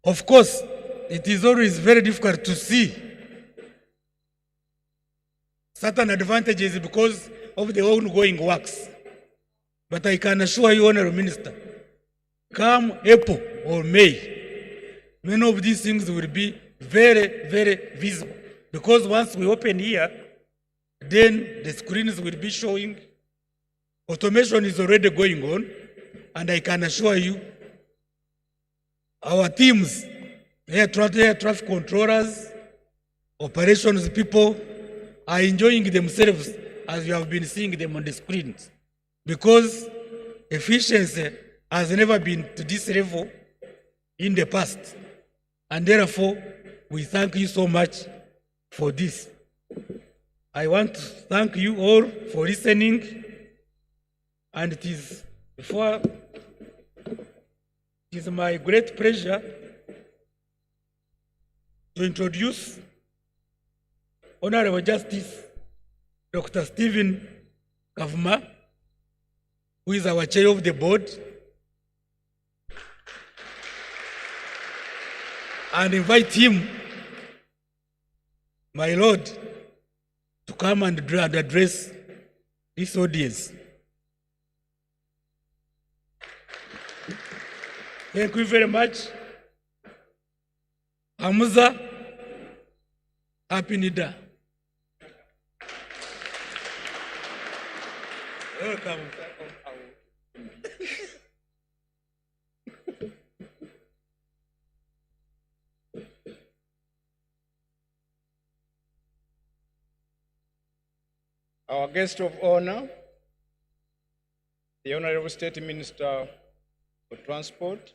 Of course, it is always very difficult to see certain advantages because of the ongoing works. But I can assure you, Honorable Minister, come April or May, many of these things will be very, very visible. Because once we open here, then the screens will be showing. Automation is already going on, and I can assure you, our teams, air traffic controllers, operations people, are enjoying themselves as you have been seeing them on the screens. Because efficiency has never been to this level in the past. And therefore, we thank you so much for this. I want to thank you all for listening. And it is my great pleasure to introduce Honorable Justice Dr. Stephen Kavuma, who is our chair of the board, and invite him, my Lord, to come and address this audience. Thank you very much. Hamza, Happy Nida. Welcome. Our guest of honor, the Honorable State Minister for Transport,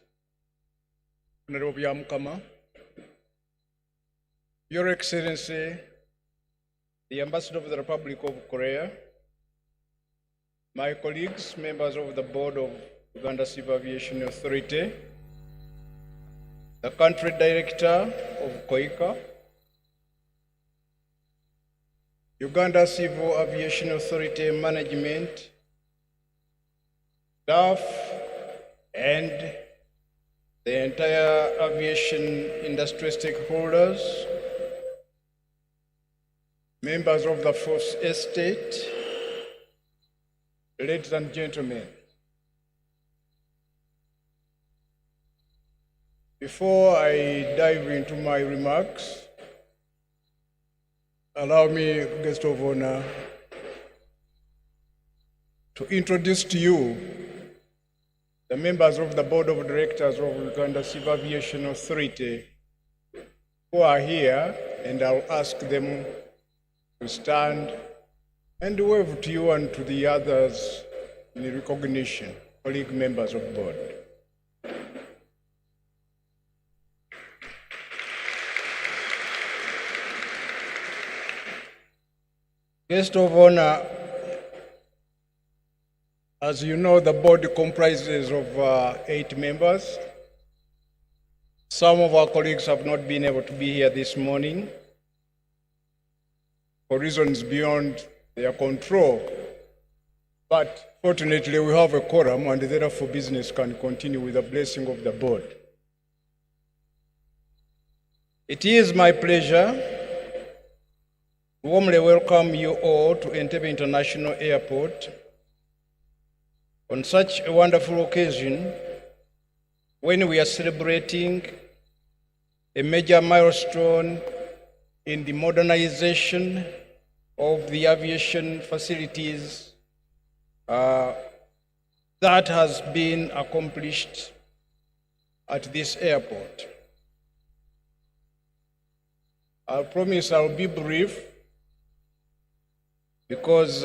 Honorable Yamkama, Your Excellency, the Ambassador of the Republic of Korea, my colleagues, members of the Board of Uganda Civil Aviation Authority, the Country Director of KOICA, Uganda Civil Aviation Authority Management, staff, and the entire aviation industry stakeholders, members of the Fourth Estate, ladies and gentlemen. Before I dive into my remarks, allow me, guest of honor, to introduce to you the members of the Board of Directors of Uganda Civil Aviation Authority who are here, and I'll ask them to stand and wave to you and to the others in recognition, colleague members of the board. Guest of honor, as you know, the board comprises of 8 members. Some of our colleagues have not been able to be here this morning for reasons beyond their control. But fortunately, we have a quorum, and therefore business can continue with the blessing of the board. It is my pleasure to warmly welcome you all to Entebbe International Airport on such a wonderful occasion when we are celebrating a major milestone in the modernization of the aviation facilities that has been accomplished at this airport. I promise I'll be brief, because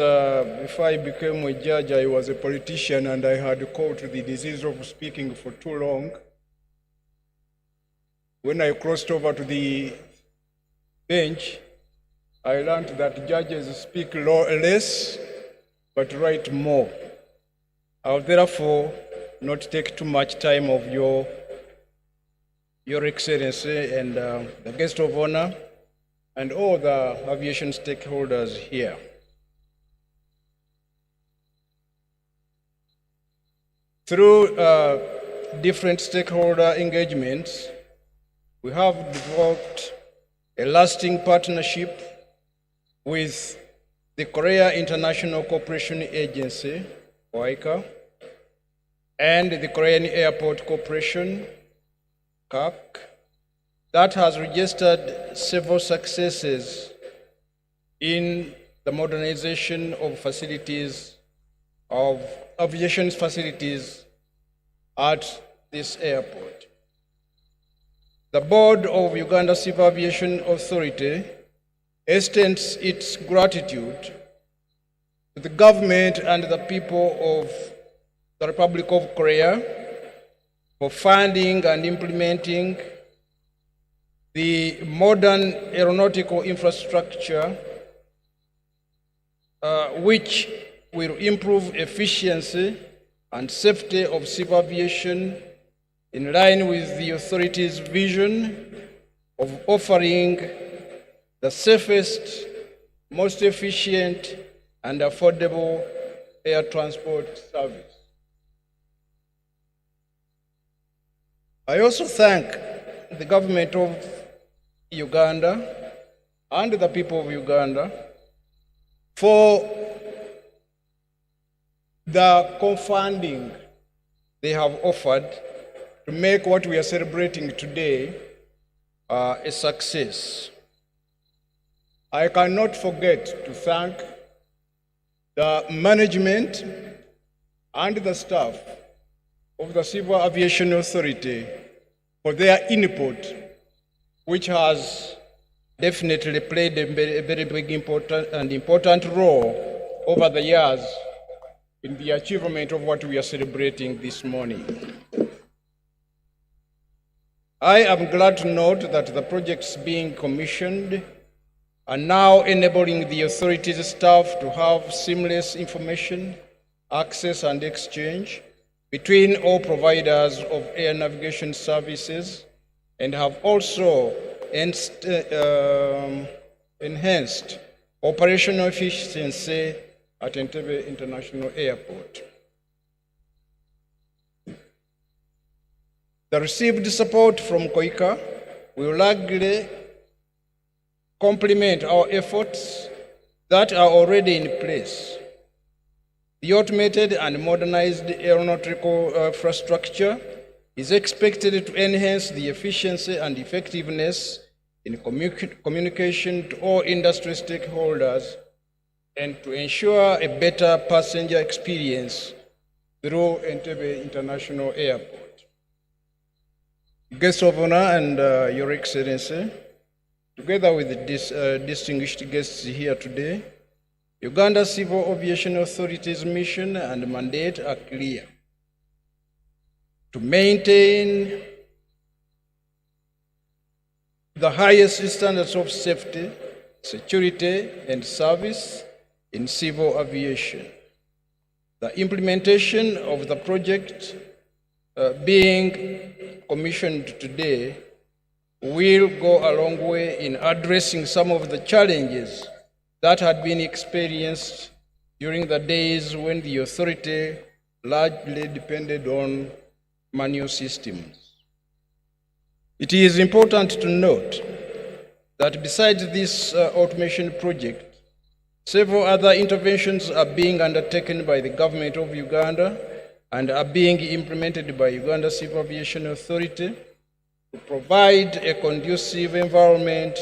before I became a judge, I was a politician and I had caught the disease of speaking for too long. When I crossed over to the bench, I learned that judges speak less, but write more. I'll therefore not take too much time of your Excellency and the guest of honor and all the aviation stakeholders here. Through different stakeholder engagements, we have developed a lasting partnership with the Korea International Cooperation Agency, OICA, and the Korean Airport Corporation, CAC, that has registered several successes in the modernization of facilities, of aviation facilities at this airport. The Board of Uganda Civil Aviation Authority extends its gratitude to the government and the people of the Republic of Korea for funding and implementing the modern aeronautical infrastructure which will improve efficiency and safety of civil aviation in line with the authority's vision of offering the safest, most efficient, and affordable air transport service. I also thank the government of Uganda and the people of Uganda for the co-funding they have offered to make what we are celebrating today a success. I cannot forget to thank the management and the staff of the Civil Aviation Authority for their input, which has definitely played a very big important role over the years in the achievement of what we are celebrating this morning. I am glad to note that the projects being commissioned are now enabling the authority's staff to have seamless information, access, and exchange between all providers of air navigation services, and have also enhanced operational efficiency at Entebbe International Airport. The received support from COICA will largely complement our efforts that are already in place. The automated and modernized aeronautical infrastructure is expected to enhance the efficiency and effectiveness in communication to all industry stakeholders and to ensure a better passenger experience through Entebbe International Airport. Guests of honor and Your Excellency, together with the distinguished guests here today, Uganda Civil Aviation Authority's mission and mandate are clear: to maintain the highest standards of safety, security, and service in civil aviation. The implementation of the project being commissioned today will go a long way in addressing some of the challenges that had been experienced during the days when the authority largely depended on manual systems. It is important to note that besides this automation project, several other interventions are being undertaken by the government of Uganda and are being implemented by Uganda Civil Aviation Authority to provide a conducive environment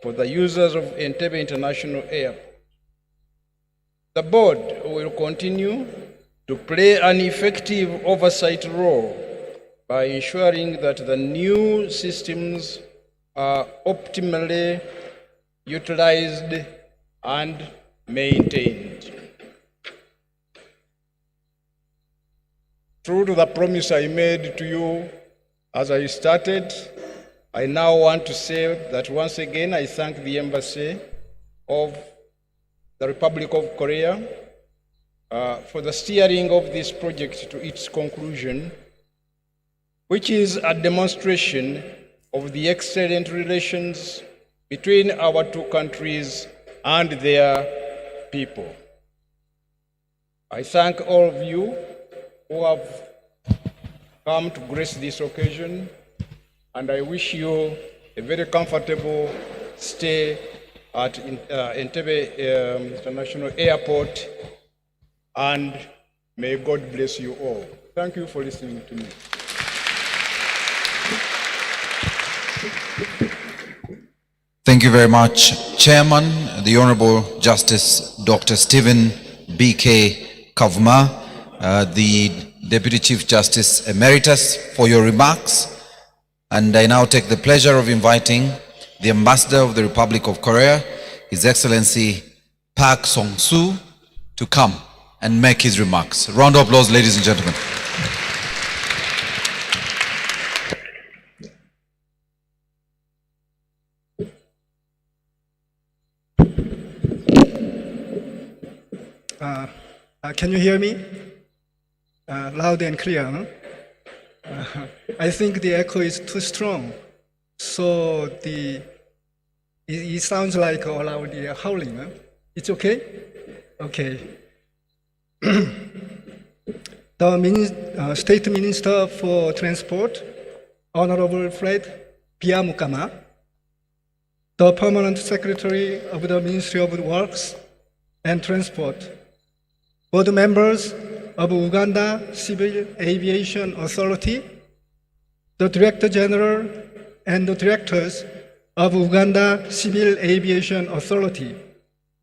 for the users of Entebbe International Airport. The board will continue to play an effective oversight role by ensuring that the new systems are optimally utilized and maintained. True to the promise I made to you as I started, I now want to say that once again I thank the Embassy of the Republic of Korea for the steering of this project to its conclusion, which is a demonstration of the excellent relations between our two countries and their people. I thank all of you who have come to grace this occasion, and I wish you a very comfortable stay at Entebbe International Airport, and may God bless you all. Thank you for listening to me. Thank you very much, Chairman, the Honorable Justice Dr. Stephen B.K. Kavuma, the Deputy Chief Justice Emeritus, for your remarks. And I now take the pleasure of inviting the Ambassador of the Republic of Korea, His Excellency Park Song-soo, to come and make his remarks. Round of applause, ladies and gentlemen. Can you hear me? Loud and clear, huh? I think the echo is too strong, so it sounds like all loud howling. Huh? It's okay? Okay. The State Minister for Transport, Honorable Fred Biamukama, the Permanent Secretary of the Ministry of Works and Transport, board members of Uganda Civil Aviation Authority, the Director General and the directors of Uganda Civil Aviation Authority,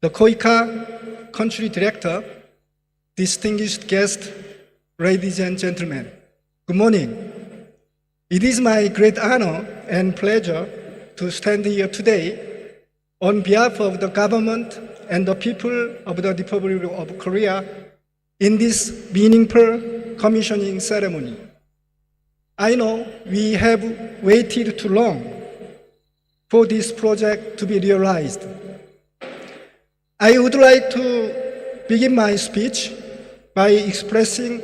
the COICA Country Director, distinguished guests, ladies and gentlemen, good morning. It is my great honor and pleasure to stand here today on behalf of the government and the people of the Republic of Korea in this meaningful commissioning ceremony. I know we have waited too long for this project to be realized. I would like to begin my speech by expressing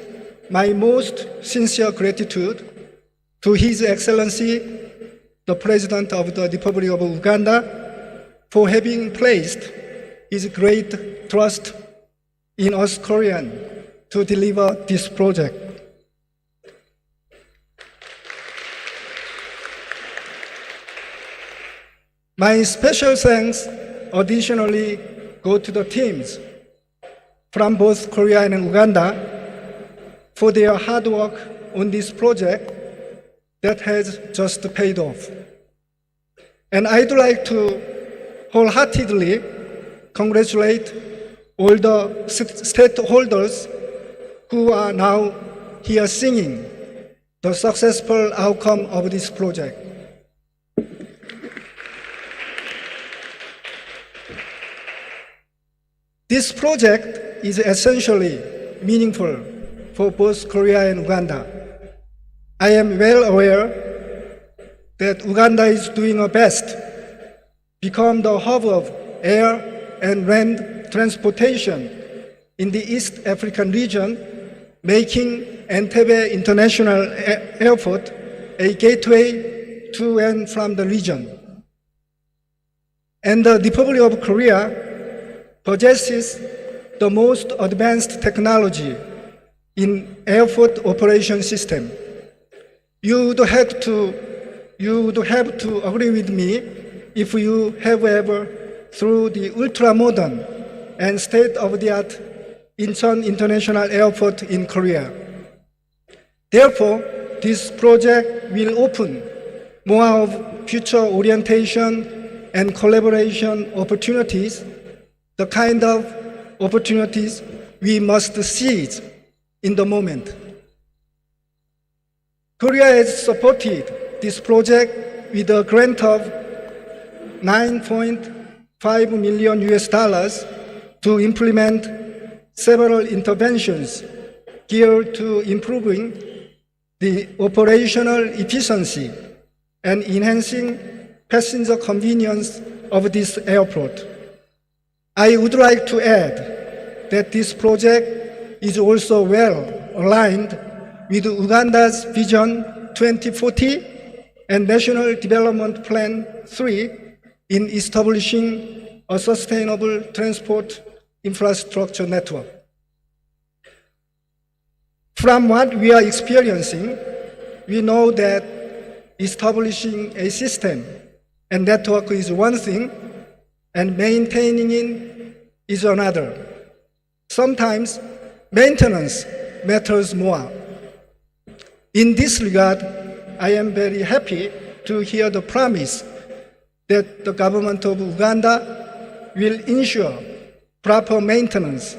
my most sincere gratitude to His Excellency, the President of the Republic of Uganda, for having placed his great trust in us Koreans to deliver this project. My special thanks additionally go to the teams from both Korea and Uganda for their hard work on this project that has just paid off. And I'd like to wholeheartedly congratulate all the stakeholders who are now here singing the successful outcome of this project. This project is essentially meaningful for both Korea and Uganda. I am well aware that Uganda is doing her best to become the hub of air and land transportation in the East African region, making Entebbe International Airport a gateway to and from the region. And the Republic of Korea possesses the most advanced technology in airport operation system. You would have to agree with me if you have ever through the ultra-modern and state-of-the-art Incheon International Airport in Korea. Therefore, this project will open more of future orientation and collaboration opportunities, the kind of opportunities we must seize in the moment. Korea has supported this project with a grant of $9.5 million to implement several interventions geared to improving the operational efficiency and enhancing passenger convenience of this airport. I would like to add that this project is also well aligned with Uganda's Vision 2040 and National Development Plan 3 in establishing a sustainable transport infrastructure network. From what we are experiencing, we know that establishing a system and network is one thing, and maintaining it is another. Sometimes maintenance matters more. In this regard, I am very happy to hear the promise that the government of Uganda will ensure proper maintenance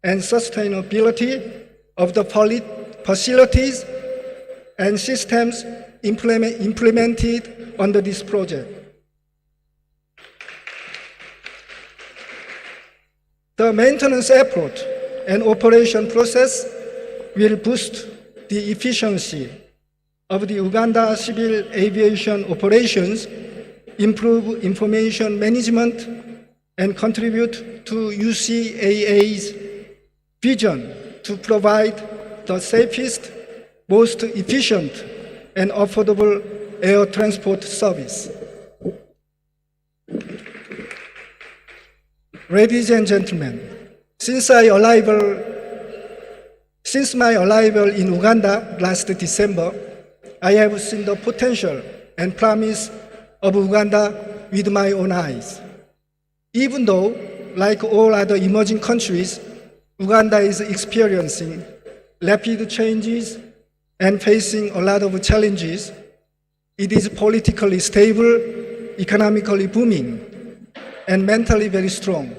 and sustainability of the facilities and systems implemented under this project. The maintenance effort and operation process will boost the efficiency of the Uganda civil aviation operations, improve information management, and contribute to UCAA's vision to provide the safest, most efficient, and affordable air transport service. Ladies and gentlemen, since my arrival in Uganda last December, I have seen the potential and promise of Uganda with my own eyes. Even though, like all other emerging countries, Uganda is experiencing rapid changes and facing a lot of challenges, it is politically stable, economically booming, and mentally very strong.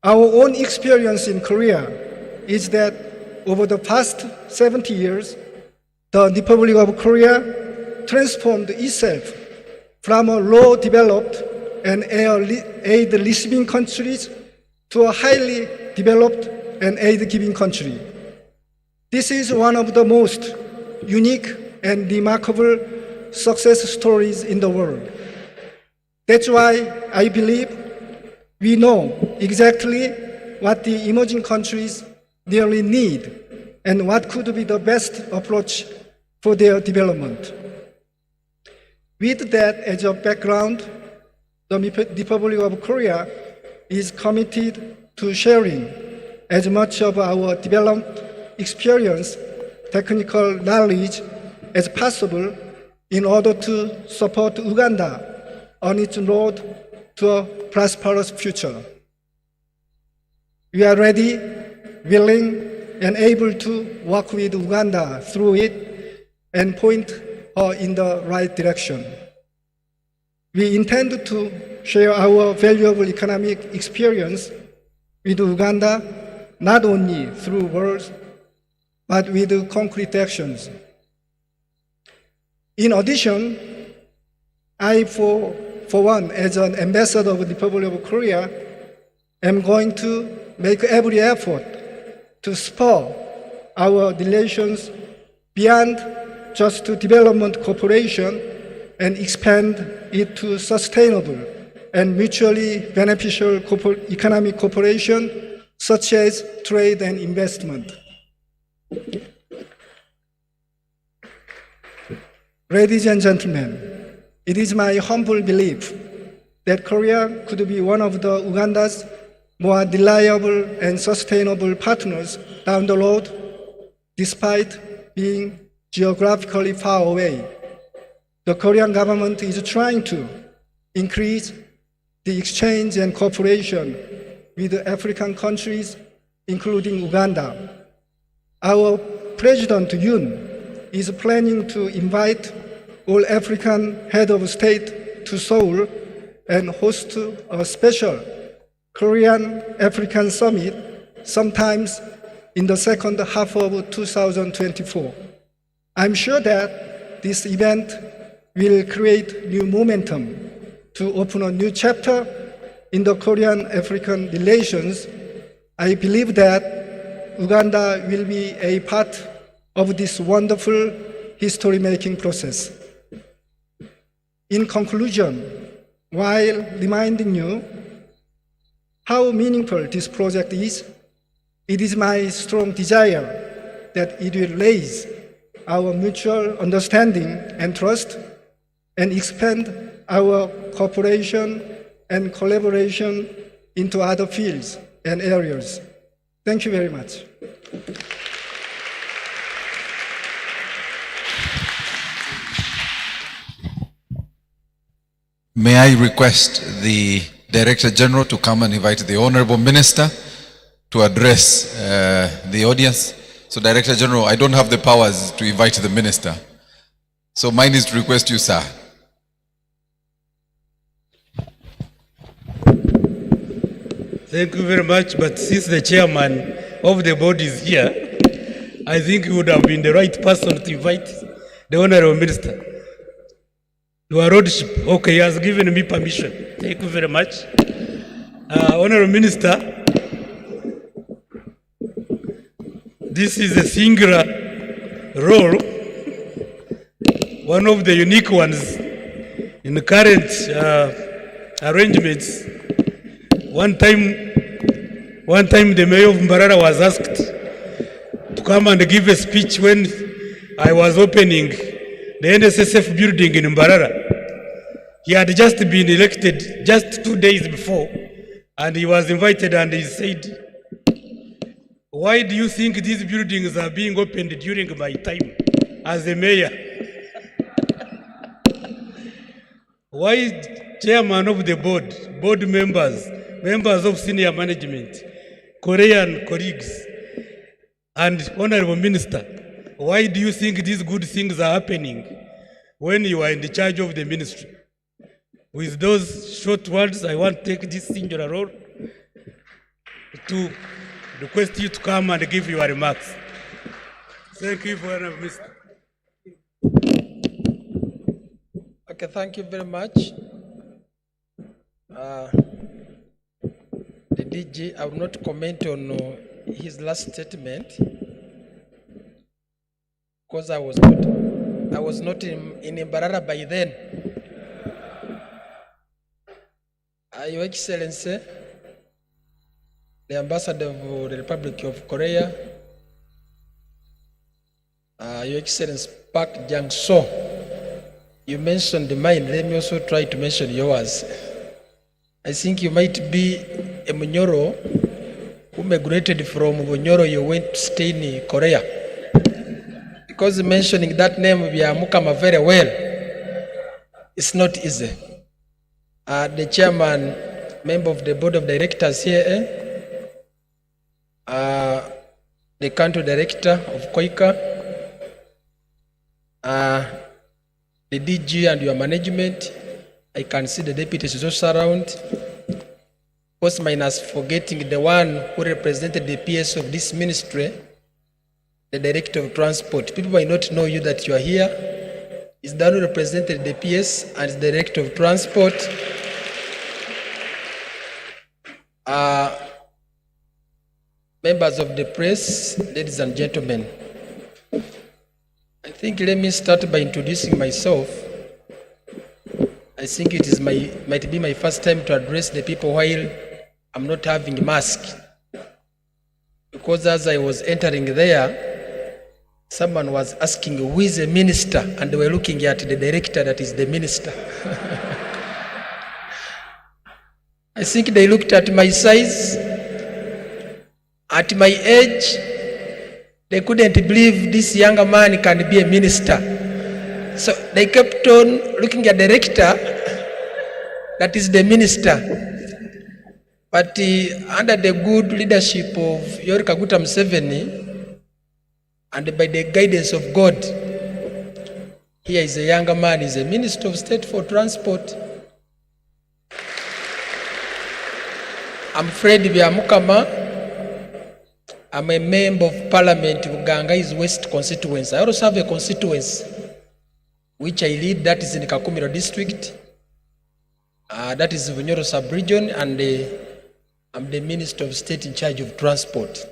Our own experience in Korea is that over the past 70 years, the Republic of Korea transformed itself from a low-developed and aid-receiving country to a highly developed and aid-giving country. This is one of the most unique and remarkable success stories in the world. That's why I believe we know exactly what the emerging countries really need and what could be the best approach for their development. With that as a background, the Republic of Korea is committed to sharing as much of our development experience, technical knowledge as possible in order to support Uganda on its road to a prosperous future. We are ready, willing, and able to work with Uganda through it and point her in the right direction. We intend to share our valuable economic experience with Uganda not only through words, but with concrete actions. In addition, I, for one, as an ambassador of the Republic of Korea, am going to make every effort to spur our relations beyond just to development cooperation and expand it to sustainable and mutually beneficial economic cooperation, such as trade and investment. Ladies and gentlemen, it is my humble belief that Korea could be one of Uganda's more reliable and sustainable partners down the road, despite being geographically far away. The Korean government is trying to increase the exchange and cooperation with African countries, including Uganda. Our President Yoon is planning to invite all African heads of state to Seoul and host a special Korean-African summit sometimes in the second half of 2024. I'm sure that this event will create new momentum to open a new chapter in the Korean-African relations. I believe that Uganda will be a part of this wonderful history-making process. In conclusion, while reminding you how meaningful this project is, it is my strong desire that it will raise our mutual understanding and trust and expand our cooperation and collaboration into other fields and areas. Thank you very much. May I request the Director General to come and invite the Honorable Minister to address the audience. So Director General, I don't have the powers to invite the Minister. So mine is to request you, sir. Thank you very much, but since the chairman of the board is here, I think he would have been the right person to invite the Honorable Minister. Your Lordship, okay, he has given me permission. Thank you very much. Honorable Minister, this is a singular role, one of the unique ones in the current arrangements. One time the mayor of Mbarara was asked to come and give a speech when I was opening the NSSF building in Mbarara. He had just been elected just 2 days before, and he was invited and he said, "Why do you think these buildings are being opened during my time as a mayor?" Why chairman of the board members, members of senior management, Korean colleagues, and Honorable Minister, why do you think these good things are happening when you are in the charge of the ministry? With those short words, I want to take this singular role to request you to come and give your remarks. Thank you for Honorable Minister. Okay, thank you very much. The DG, I will not comment on his last statement because I was not in Mbarara by then. Your Excellency, the Ambassador of the Republic of Korea, Your Excellency Park Jang-so, you mentioned mine, let me also try to mention yours. I think you might be a Munyoro who migrated from Munyoro, you went to stay in Korea. Because mentioning that name, we are Mukama very well. It's not easy. The chairman, member of the board of directors here, the country director of Koika, the DG and your management, I can see the deputies is also around. Post minus forgetting the one who represented the PS of this ministry, the Director of Transport. People might not know you that you are here. Is the one who represented the PS and the Director of Transport. Members of the press, ladies and gentlemen. I think let me start by introducing myself. I think it is might be my first time to address the people while I'm not having a mask. Because as I was entering there, someone was asking who is a minister, and they were looking at the director that is the minister. I think they looked at my size, at my age. They couldn't believe this younger man can be a minister. So they kept on looking at the director, that is the minister. But under the good leadership of Yoweri Kaguta Museveni, and by the guidance of God, here is a younger man, is a Minister of State for Transport. I'm Fred Byamukama. I'm a member of Parliament, Bugangai's West constituency. I also have a constituency which I lead, that is in Kakumiro district. That is Bunyoro sub-region, and I'm the Minister of State in charge of transport.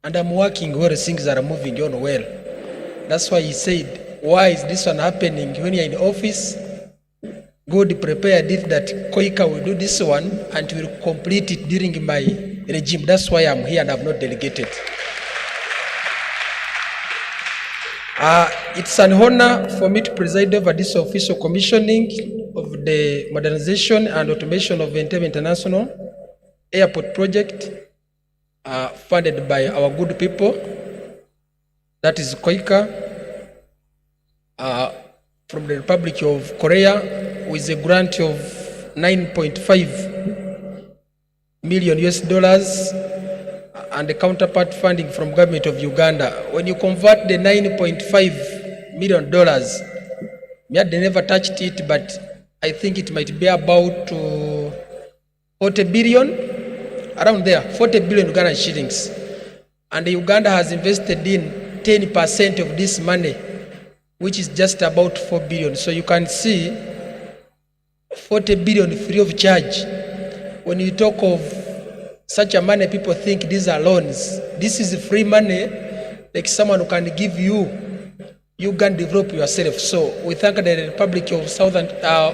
And I'm working where things are moving on well. That's why he said, why is this one happening when you're in office? God prepared it that Koika will do this one and will complete it during my regime. That's why I'm here and I've not delegated. It's an honor for me to preside over this official commissioning of the modernization and automation of Entebbe International Airport project, funded by our good people, that is Koika, from the Republic of Korea, with a grant of 9.5 million US dollars and the counterpart funding from government of Uganda. When you convert the $9.5 million, they never touched it, but I think it might be about 40 billion, around there, 40 billion Ugandan shillings. And Uganda has invested in 10% of this money, which is just about 4 billion. So you can see 40 billion free of charge. When you talk of such a money, people think these are loans. This is free money, like someone who can give you, you can develop yourself. So we thank the Republic of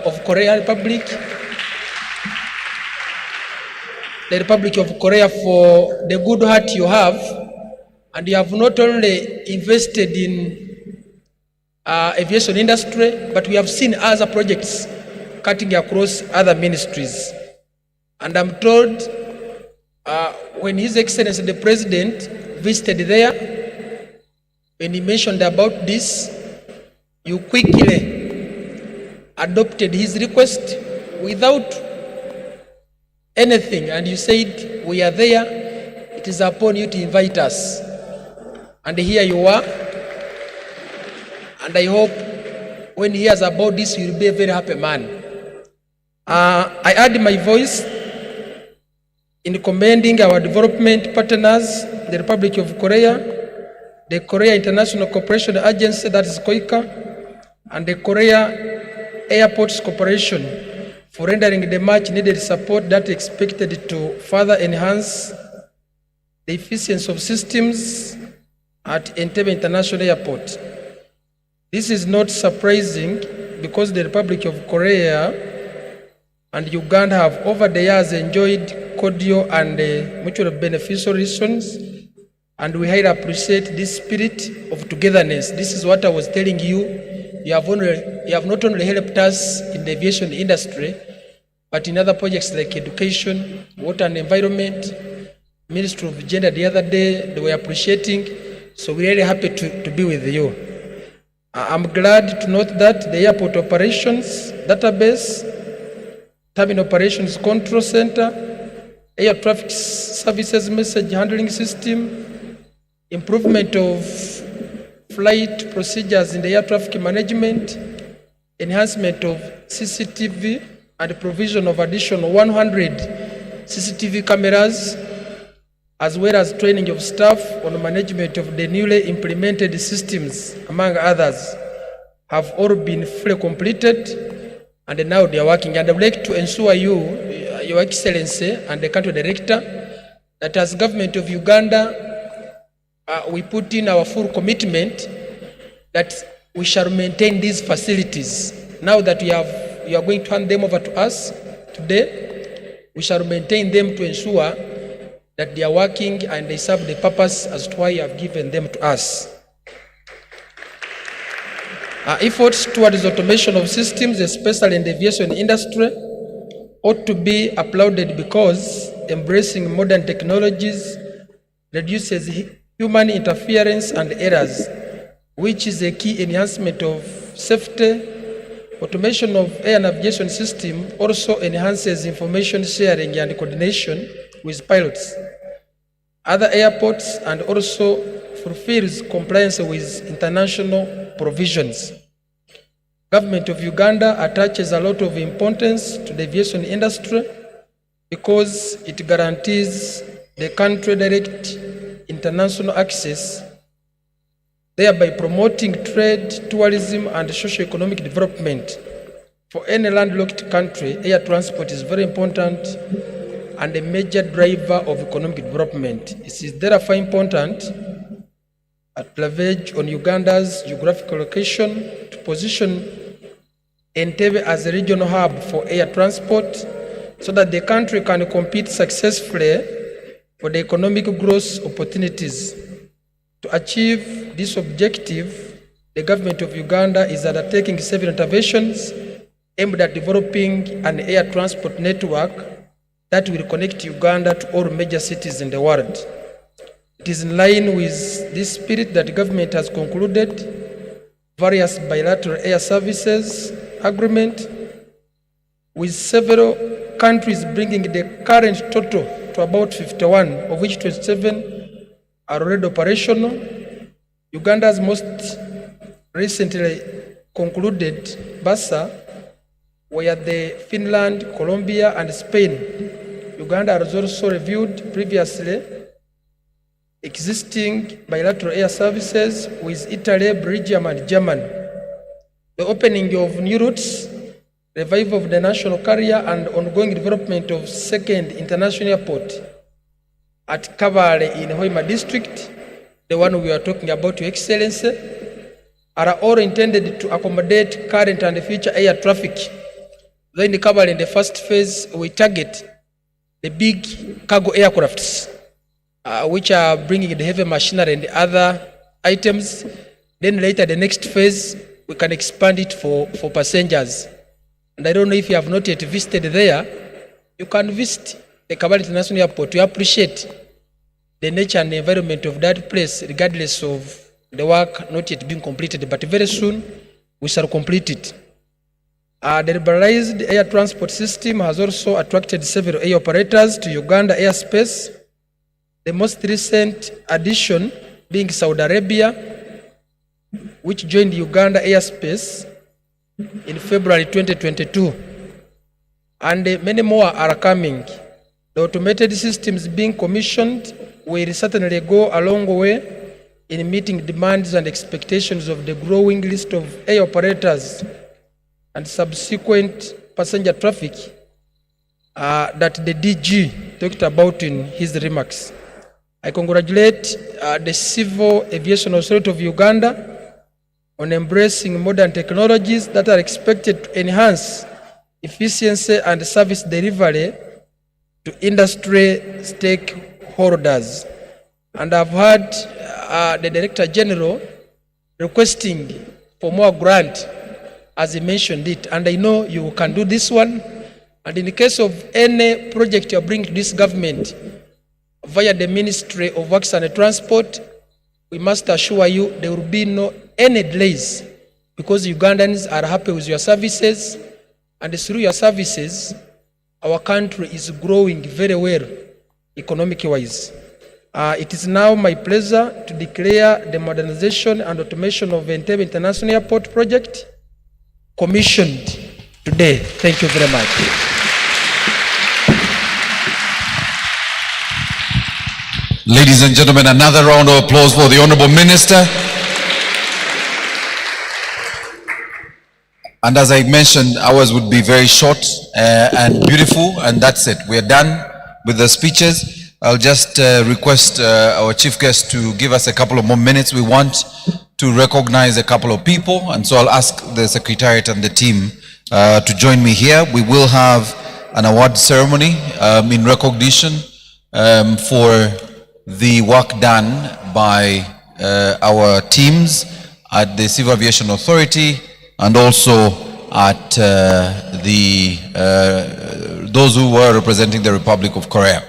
of Korea Republic, the Republic of Korea, for the good heart you have, and you have not only invested in aviation industry, but we have seen other projects cutting across other ministries. And I'm told when His Excellency the President visited there, when he mentioned about this, you quickly adopted his request without anything, and you said, we are there, it is upon you to invite us. And here you are, and I hope when he hears about this, you will be a very happy man. I add my voice in commending our development partners, the Republic of Korea, the Korea International Cooperation Agency, that is KOICA, and the Korea Airports Corporation for rendering the much needed support that is expected to further enhance the efficiency of systems at Entebbe International Airport. This is not surprising because the Republic of Korea and Uganda have over the years enjoyed cordial and mutually beneficial relations, and we highly appreciate this spirit of togetherness. This is what I was telling you. You have not only helped us in the aviation industry, but in other projects like education, water and environment, Ministry of Gender the other day, they were appreciating. So we're really happy to be with you. I'm glad to note that the airport operations database, terminal operations control center, air traffic services message handling system, improvement of flight procedures in the air traffic management, enhancement of CCTV and provision of additional 100 CCTV cameras, as well as training of staff on management of the newly implemented systems, among others, have all been fully completed, and now they are working. And I would like to ensure you, Your Excellency, and the Country Director, that as Government of Uganda, we put in our full commitment that we shall maintain these facilities. Now that you are going to hand them over to us today, we shall maintain them to ensure that they are working and they serve the purpose as to why you have given them to us. Efforts towards automation of systems, especially in the aviation industry, ought to be applauded because embracing modern technologies reduces human interference and errors, which is a key enhancement of safety. Automation of air navigation system also enhances information sharing and coordination with pilots, other airports, and also fulfills compliance with international provisions. Government of Uganda attaches a lot of importance to the aviation industry because it guarantees the country direct international access, thereby promoting trade, tourism, and socio-economic development. For any landlocked country, air transport is very important and a major driver of economic development. It is therefore important at leverage on Uganda's geographical location to position Entebbe as a regional hub for air transport so that the country can compete successfully for the economic growth opportunities. To achieve this objective, the government of Uganda is undertaking several interventions aimed at developing an air transport network that will connect Uganda to all major cities in the world. It is in line with this spirit that the government has concluded various bilateral air services agreements with several countries, bringing the current total to about 51, of which 27 are already operational. Uganda's most recently concluded BASA were the Finland, Colombia, and Spain. Uganda has also reviewed previously existing bilateral air services with Italy, Belgium, and Germany. The opening of new routes, revival of the national carrier, and ongoing development of second international airport at Kabale in Hoima district, the one we are talking about, Your Excellency, are all intended to accommodate current and future air traffic. Though in Kabale, in the first phase, we target the big cargo aircrafts, which are bringing the heavy machinery and the other items. Then later, the next phase, we can expand it for passengers. And I don't know if you have not yet visited there, you can visit the Kabale International Airport. You appreciate the nature and the environment of that place, regardless of the work not yet being completed, but very soon we shall complete it. The liberalized air transport system has also attracted several air operators to Uganda airspace, the most recent addition being Saudi Arabia, which joined Uganda airspace in February 2022. And many more are coming. The automated systems being commissioned will certainly go a long way in meeting demands and expectations of the growing list of air operators and subsequent passenger traffic that the DG talked about in his remarks. I congratulate the Civil Aviation Authority of Uganda on embracing modern technologies that are expected to enhance efficiency and service delivery to industry stakeholders. And I've heard the Director General requesting for more grant, as he mentioned it, and I know you can do this one. And in the case of any project you bring to this government via the Ministry of Works and Transport, we must assure you there will be no any delays, because Ugandans are happy with your services, and through your services, our country is growing very well economic-wise. It is now my pleasure to declare the modernization and automation of Entebbe International Airport project commissioned today. Thank you very much. Ladies and gentlemen, another round of applause for the Honorable Minister. And as I mentioned, ours would be very short and beautiful, and that's it. We are done with the speeches. I'll just request our chief guest to give us a couple of more minutes. We want to recognize a couple of people, and so I'll ask the Secretariat and the team to join me here. We will have an award ceremony in recognition for the work done by our teams at the Civil Aviation Authority and also at those who were representing the Republic of Korea.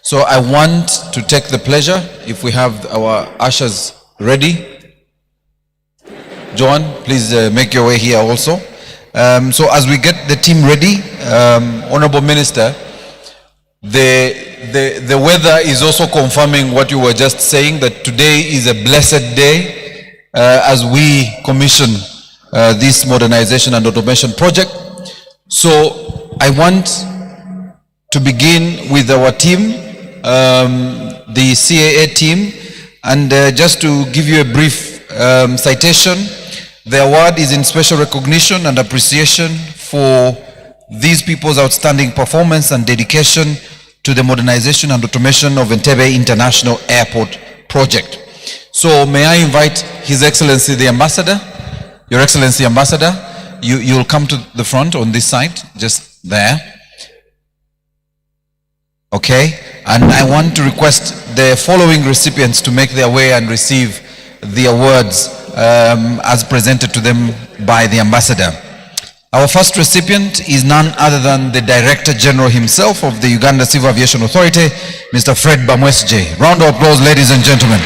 So I want to take the pleasure, if we have our ushers ready. Joan, please make your way here also. So as we get the team ready, Honorable Minister, the weather is also confirming what you were just saying, that today is a blessed day as we commission this modernization and automation project. So I want to begin with our team, the CAA team, and just to give you a brief citation, the award is in special recognition and appreciation for these people's outstanding performance and dedication to the modernization and automation of Entebbe International Airport project. So may I invite His Excellency the Ambassador, Your Excellency Ambassador, you'll come to the front on this side, just there. Okay, and I want to request the following recipients to make their way and receive the awards as presented to them by the Ambassador. Our first recipient is none other than the Director General himself of the Uganda Civil Aviation Authority, Mr. Fred Bamwesje. Round of applause, ladies and gentlemen.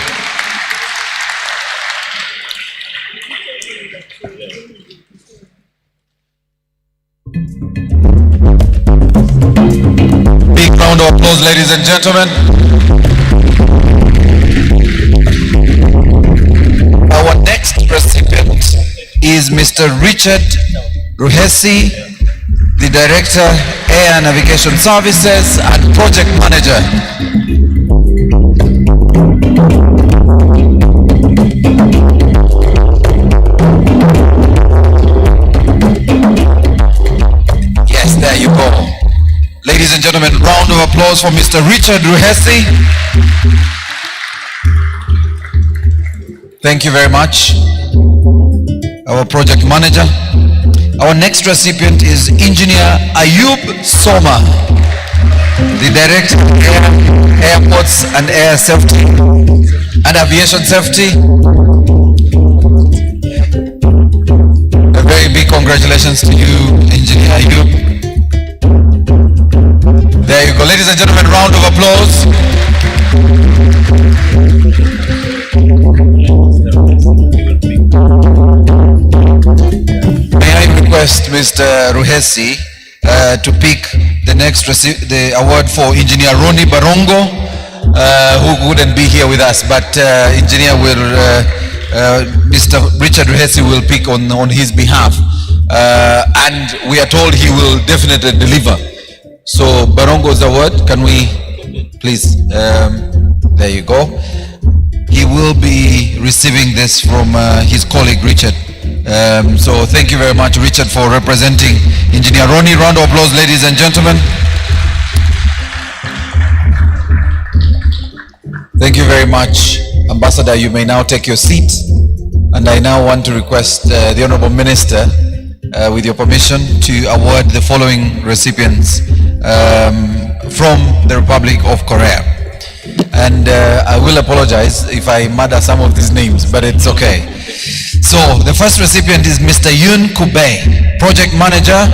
Big round of applause, ladies and gentlemen. Our next recipient is Mr. Richard Ruhesi, the Director, Air Navigation Services and Project Manager. Yes, there you go. Ladies and gentlemen, round of applause for Mr. Richard Ruhesi. Thank you very much. Our Project Manager. Our next recipient is Engineer Ayub Soma, the Director of Airports and Air Safety and Aviation Safety. A very big congratulations to you, Engineer Ayub. There you go. Ladies and gentlemen, round of applause. Request Mr. Ruhesi to pick the next the award for Engineer Roni Barongo, who couldn't be here with us, but Engineer will Mr. Richard Ruhesi will pick on his behalf, and we are told he will definitely deliver. So Barongo's award, can we please? There you go. He will be receiving this from his colleague Richard. So thank you very much, Richard, for representing Engineer Roni. Round of applause, ladies and gentlemen. Thank you very much, Ambassador. You may now take your seat. And I now want to request the Honorable Minister, with your permission, to award the following recipients from the Republic of Korea. And I will apologize if I murder some of these names, but it's okay. So the first recipient is Mr. Yun Kubei, Project Manager,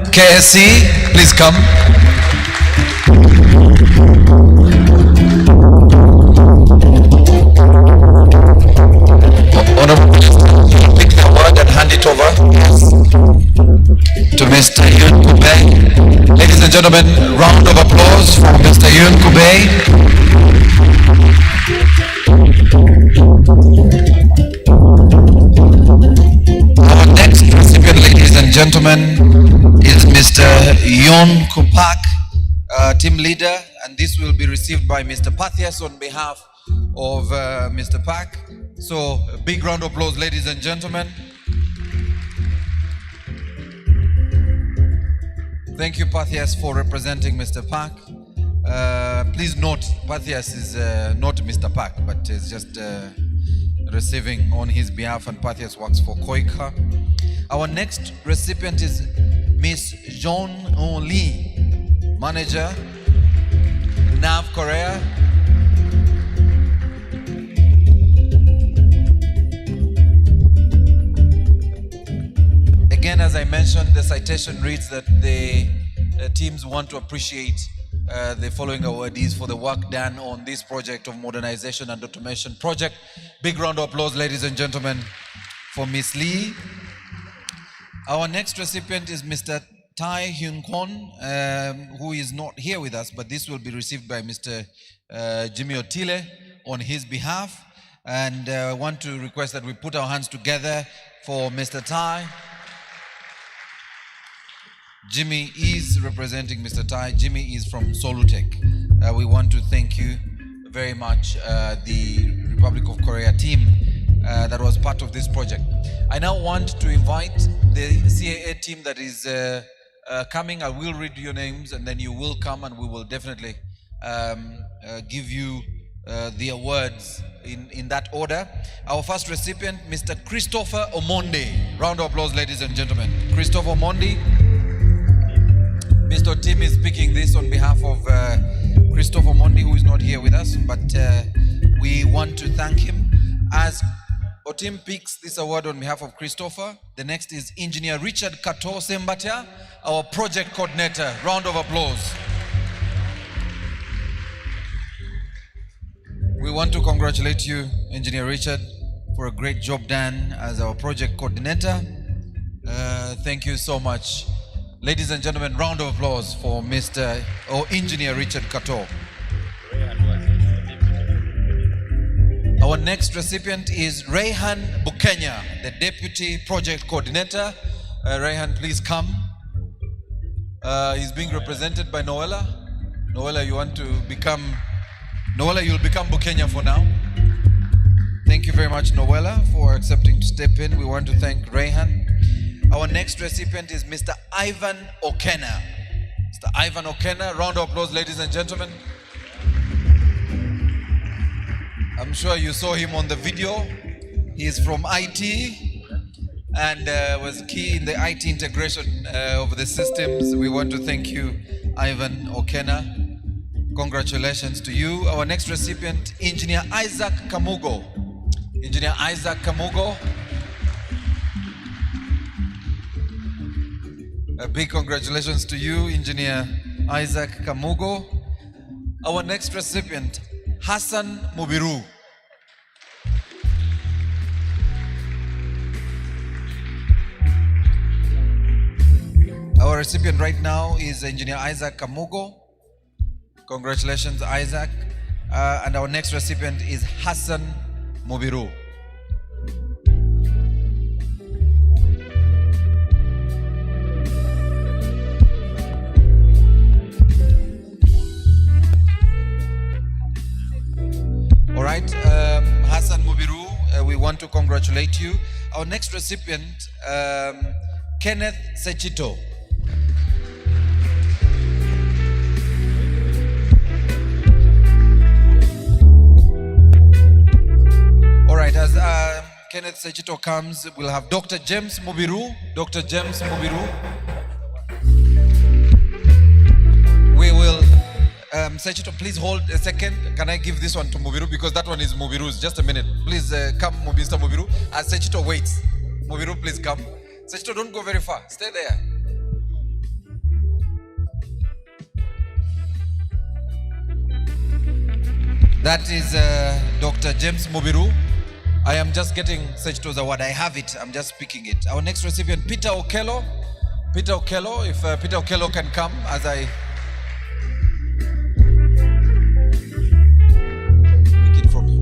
KSC. Please come. Honorable Minister, pick the award and hand it over to Mr. Yun Kubei. Ladies and gentlemen, round of applause for Mr. Yun Kubei. Our next recipient, ladies and gentlemen, Yon Kupak, team leader, and this will be received by Mr. Pathias on behalf of Mr. Pak. So a big round of applause, ladies and gentlemen. Thank you, Pathias, for representing Mr. Pak. Please note, Pathias is not Mr. Pak, but is just receiving on his behalf, and Pathias works for Koika. Our next recipient is Miss Jean Lee, manager, NAV Korea. Again, as I mentioned, the citation reads that the teams want to appreciate the following awardees for the work done on this project of modernization and automation project. Big round of applause, ladies and gentlemen, for Miss Lee. Our next recipient is Mr. Tai Hyun Kwon, who is not here with us, but this will be received by Mr. Jimmy Otile on his behalf. And I want to request that we put our hands together for Mr. Tai. Jimmy is representing Mr. Tai. Jimmy is from Solutech. We want to thank you very much, the Republic of Korea team that was part of this project. I now want to invite the CAA team that is coming. I will read your names and then you will come and we will definitely give you the awards in that order. Our first recipient, Mr. Christopher Omondi. Round of applause, ladies and gentlemen. Christopher Omondi. Mr. Tim is speaking this on behalf of Christopher Omondi, who is not here with us, but we want to thank him. As Otim picks this award on behalf of Christopher, the next is Engineer Richard Kato Sembatia, our project coordinator. Round of applause. We want to congratulate you, Engineer Richard, for a great job done as our project coordinator. Thank you so much. Ladies and gentlemen, round of applause for Mr. or Engineer Richard Kato. Our next recipient is Rayhan Bukenya, the Deputy Project Coordinator. Rayhan, please come. He's being represented by Noella. Noella, you want to become, Noella, you'll become Bukenya for now. Thank you very much, Noella, for accepting to step in. We want to thank Rayhan. Our next recipient is Mr. Ivan Okena. Mr. Ivan Okena, round of applause, ladies and gentlemen. I'm sure you saw him on the video. He is from IT and was key in the IT integration of the systems. We want to thank you, Ivan Okena. Congratulations to you. Our next recipient, Engineer Isaac Kamugo. Engineer Isaac Kamugo. A big congratulations to you, Engineer Isaac Kamugo. Our next recipient, Hassan Mubiru. Our recipient right now is Engineer Isaac Kamugo. Congratulations, Isaac. And our next recipient is Hassan Mubiru. All right, Hassan Mubiru, we want to congratulate you. Our next recipient, Kenneth Sechito. All right, as Kenneth Sechito comes, we'll have Dr. James Mubiru. Dr. James Mubiru. We will, Sechito, please hold a second. Can I give this one to Mubiru? Because that one is Mubiru's. Just a minute. Please come, Mr. Mubiru. As Sechito waits. Mubiru, please come. Sechito, don't go very far. Stay there. That is Dr. James Mubiru. I am just getting Sechito's award. I have it. I'm just speaking it. Our next recipient, Peter Okello. Peter Okello, if Peter Okello can come as I pick it from you.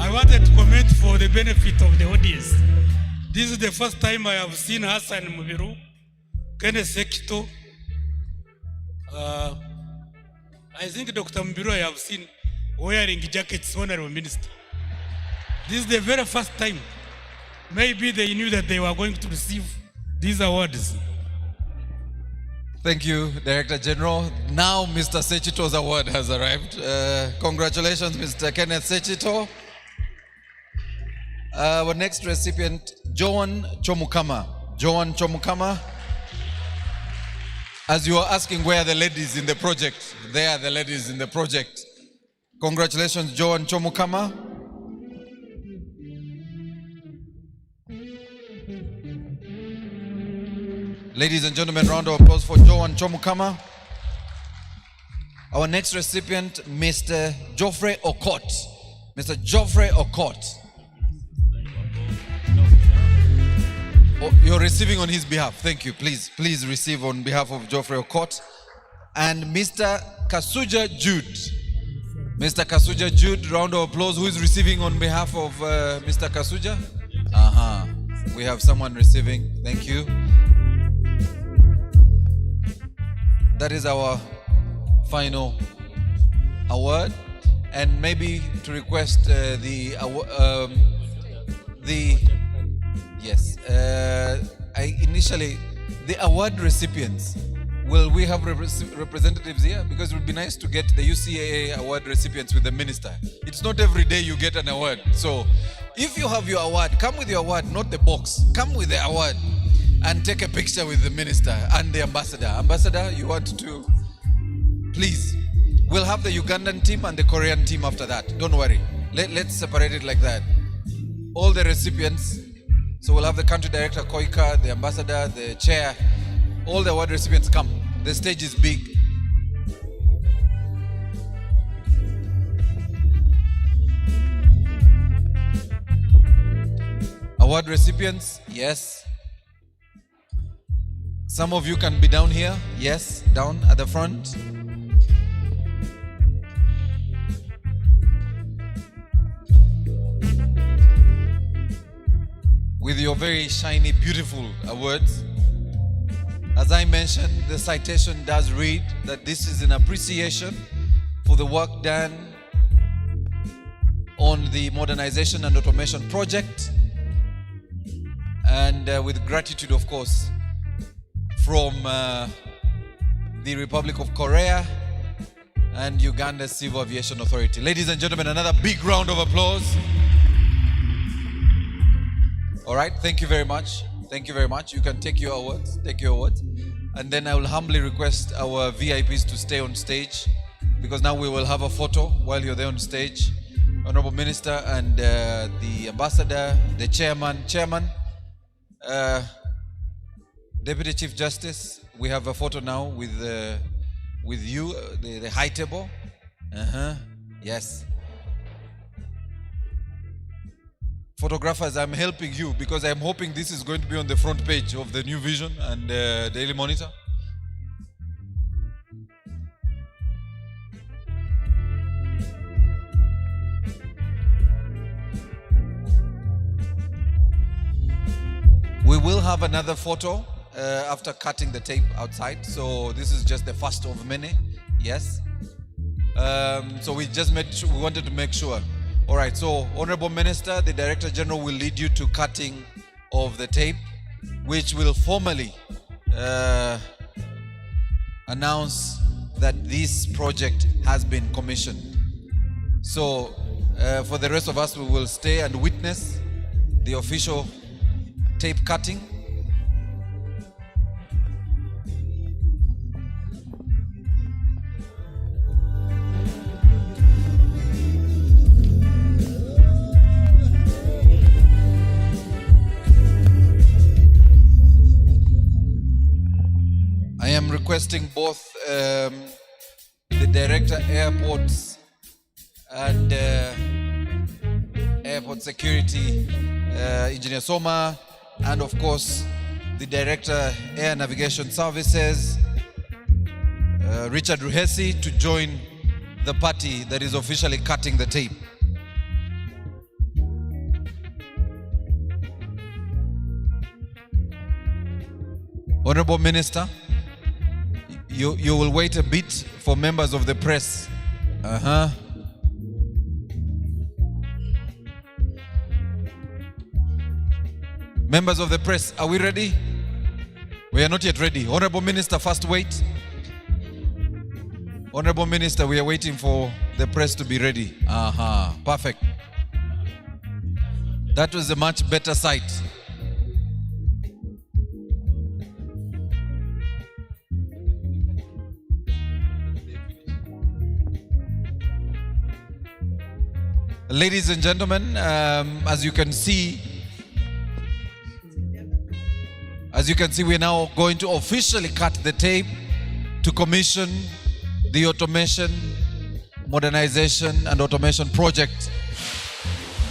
I wanted to comment for the benefit of the audience. This is the first time I have seen Hassan Mubiru, Kenneth Sekito. I think Dr. Mubiru I have seen wearing jackets, Honorable Minister. This is the very first time. Maybe they knew that they were going to receive these awards. Thank you, Director General. Now Mr. Sechito's award has arrived. Congratulations, Mr. Kenneth Sechito. Our next recipient, Joan Chomukama. Joan Chomukama. As you are asking where are the ladies in the project, they are the ladies in the project. Congratulations, Joan Chomukama. Ladies and gentlemen, round of applause for Joan Chomukama. Our next recipient, Mr. Geoffrey Okot. Mr. Geoffrey Okot. Oh, you're receiving on his behalf. Thank you. Please receive on behalf of Geoffrey Okot. And Mr. Kasuja Jude. Mr. Kasuja Jude, round of applause. Who is receiving on behalf of Mr. Kasuja? We have someone receiving. Thank you. That is our final award. And maybe to request the award recipients, will we have representatives here? Because it would be nice to get the UCAA award recipients with the minister. It's not every day you get an award. So if you have your award, come with your award, not the box. Come with the award and take a picture with the minister and the ambassador. Ambassador, you want to? Please. We'll have the Ugandan team and the Korean team after that. Don't worry. Let's separate it like that. All the recipients. So we'll have the country director, Koika, the ambassador, the chair. All the award recipients come. The stage is big. Award recipients, yes. Some of you can be down here. Yes, down at the front. With your very shiny, beautiful awards. As I mentioned, the citation does read that this is an appreciation for the work done on the Modernization and Automation project, and with gratitude, of course, from the Republic of Korea and Uganda's Civil Aviation Authority. Ladies and gentlemen, another big round of applause. All right, thank you very much. Thank you very much. You can take your awards. And then I will humbly request our VIPs to stay on stage, because now we will have a photo while you're there on stage. Honorable Minister and the Ambassador, the Chairman, Deputy Chief Justice, we have a photo now with you, the high table. Yes. Photographers, I'm helping you because I'm hoping this is going to be on the front page of the New Vision and Daily Monitor. We will have another photo after cutting the tape outside. So this is just the first of many. Yes. So we wanted to make sure. All right, so Honorable Minister, the Director General will lead you to cutting of the tape, which will formally announce that this project has been commissioned. So for the rest of us, we will stay and witness the official tape cutting. I am requesting both the Director Airports and Airport Security, Engineer Soma, and of course the Director Air Navigation Services, Richard Ruhesi, to join the party that is officially cutting the tape. Honorable Minister, you will wait a bit for members of the press. Members of the press, are we ready? We are not yet ready. Honorable Minister, first wait. Honorable Minister, we are waiting for the press to be ready. Perfect. That was a much better sight. Ladies and gentlemen, as you can see, we're now going to officially cut the tape to commission the automation, modernization, and automation project.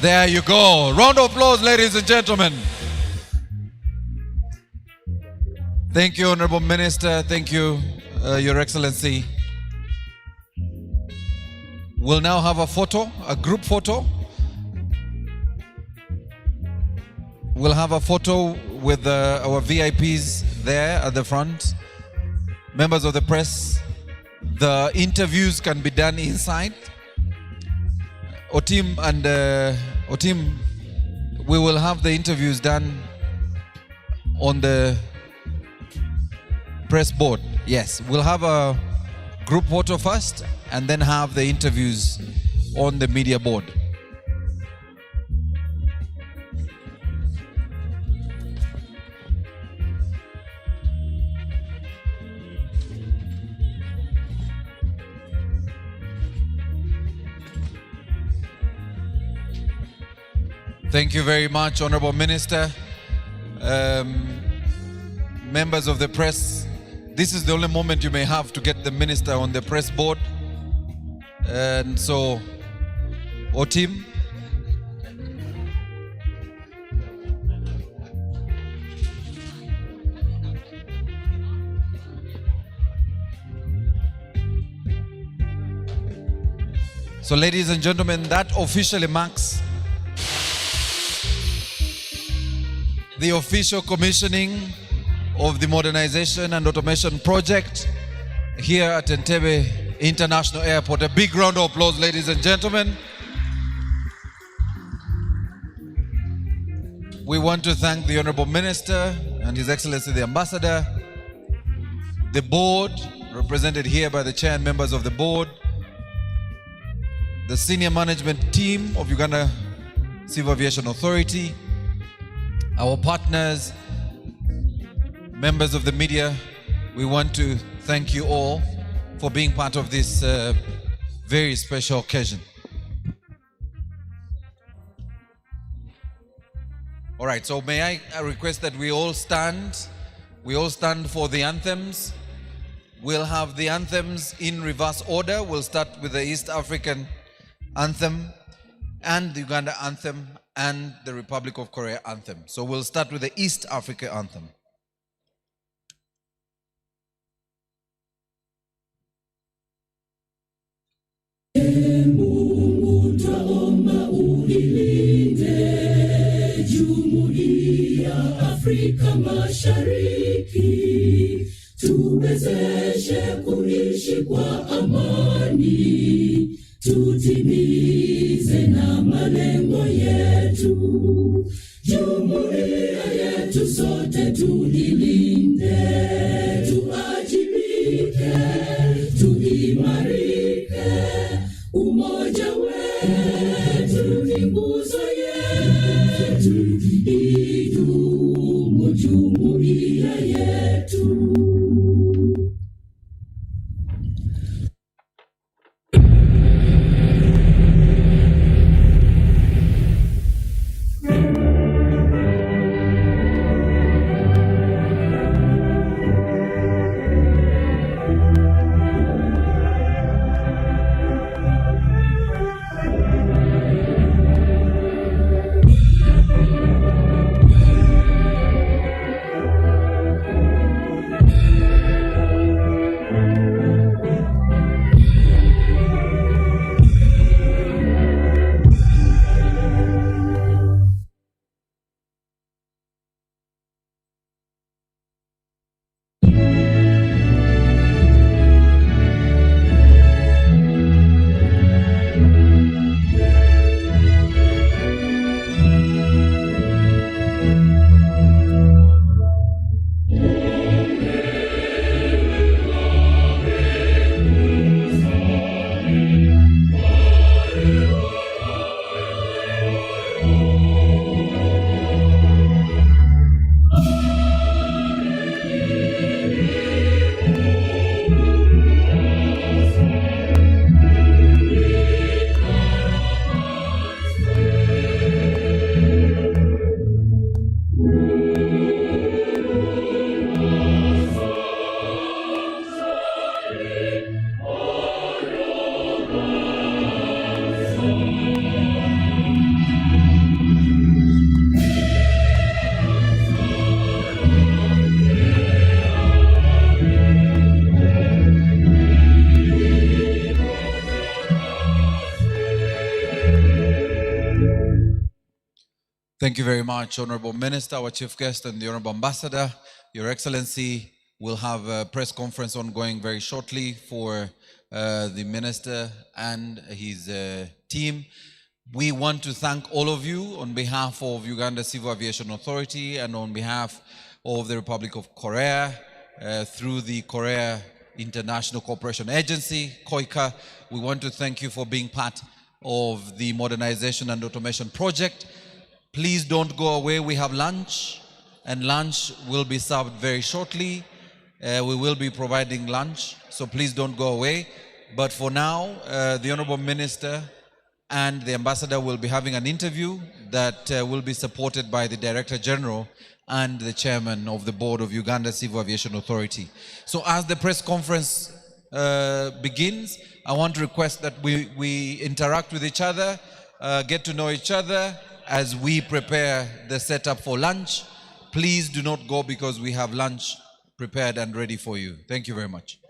There you go. Round of applause, ladies and gentlemen. Thank you, Honorable Minister. Thank you, Your Excellency. We'll now have a photo, a group photo. We'll have a photo with our VIPs there at the front. Members of the press, the interviews can be done inside. Otim and Otim, we will have the interviews done on the press board. Yes, we'll have a group photo first and then have the interviews on the media board. Thank you very much, Honorable Minister. Members of the press, this is the only moment you may have to get the minister on the press board. And so, Otim. So, ladies and gentlemen, that officially marks the official commissioning of the Modernization and Automation Project here at Entebbe International Airport. A big round of applause, ladies and gentlemen. We want to thank the Honorable Minister and His Excellency the Ambassador, the board, represented here by the chair and members of the board, the senior management team of Uganda Civil Aviation Authority, our partners, members of the media. We want to thank you all for being part of this very special occasion. All right, so may I request that we all stand for the anthems. We'll have the anthems in reverse order. We'll start with the East African anthem and the Uganda anthem and the Republic of Korea anthem. So we'll start with the East Africa anthem. Afrika Mashariki, tuwezeshe kuishi kwa amani, tutimize na malengo yetu. Jumuiya yetu sote tulilinde, tuajibike, tuimarike. Umoja wetu ni nguzo yetu, idumu jumuiya yetu. Thank you very much, Honorable Minister, our Chief Guest, and the Honorable Ambassador. Your Excellency will have a press conference ongoing very shortly for the Minister and his team. We want to thank all of you on behalf of Uganda Civil Aviation Authority and on behalf of the Republic of Korea through the Korea International Cooperation Agency, KOICA. We want to thank you for being part of the Modernization and Automation Project. Please don't go away. We have lunch, and lunch will be served very shortly. We will be providing lunch, so please don't go away. But for now, the Honorable Minister and the Ambassador will be having an interview that will be supported by the Director General and the Chairman of the Board of Uganda Civil Aviation Authority. So as the press conference begins, I want to request that we interact with each other, get to know each other as we prepare the setup for lunch. Please do not go because we have lunch prepared and ready for you. Thank you very much.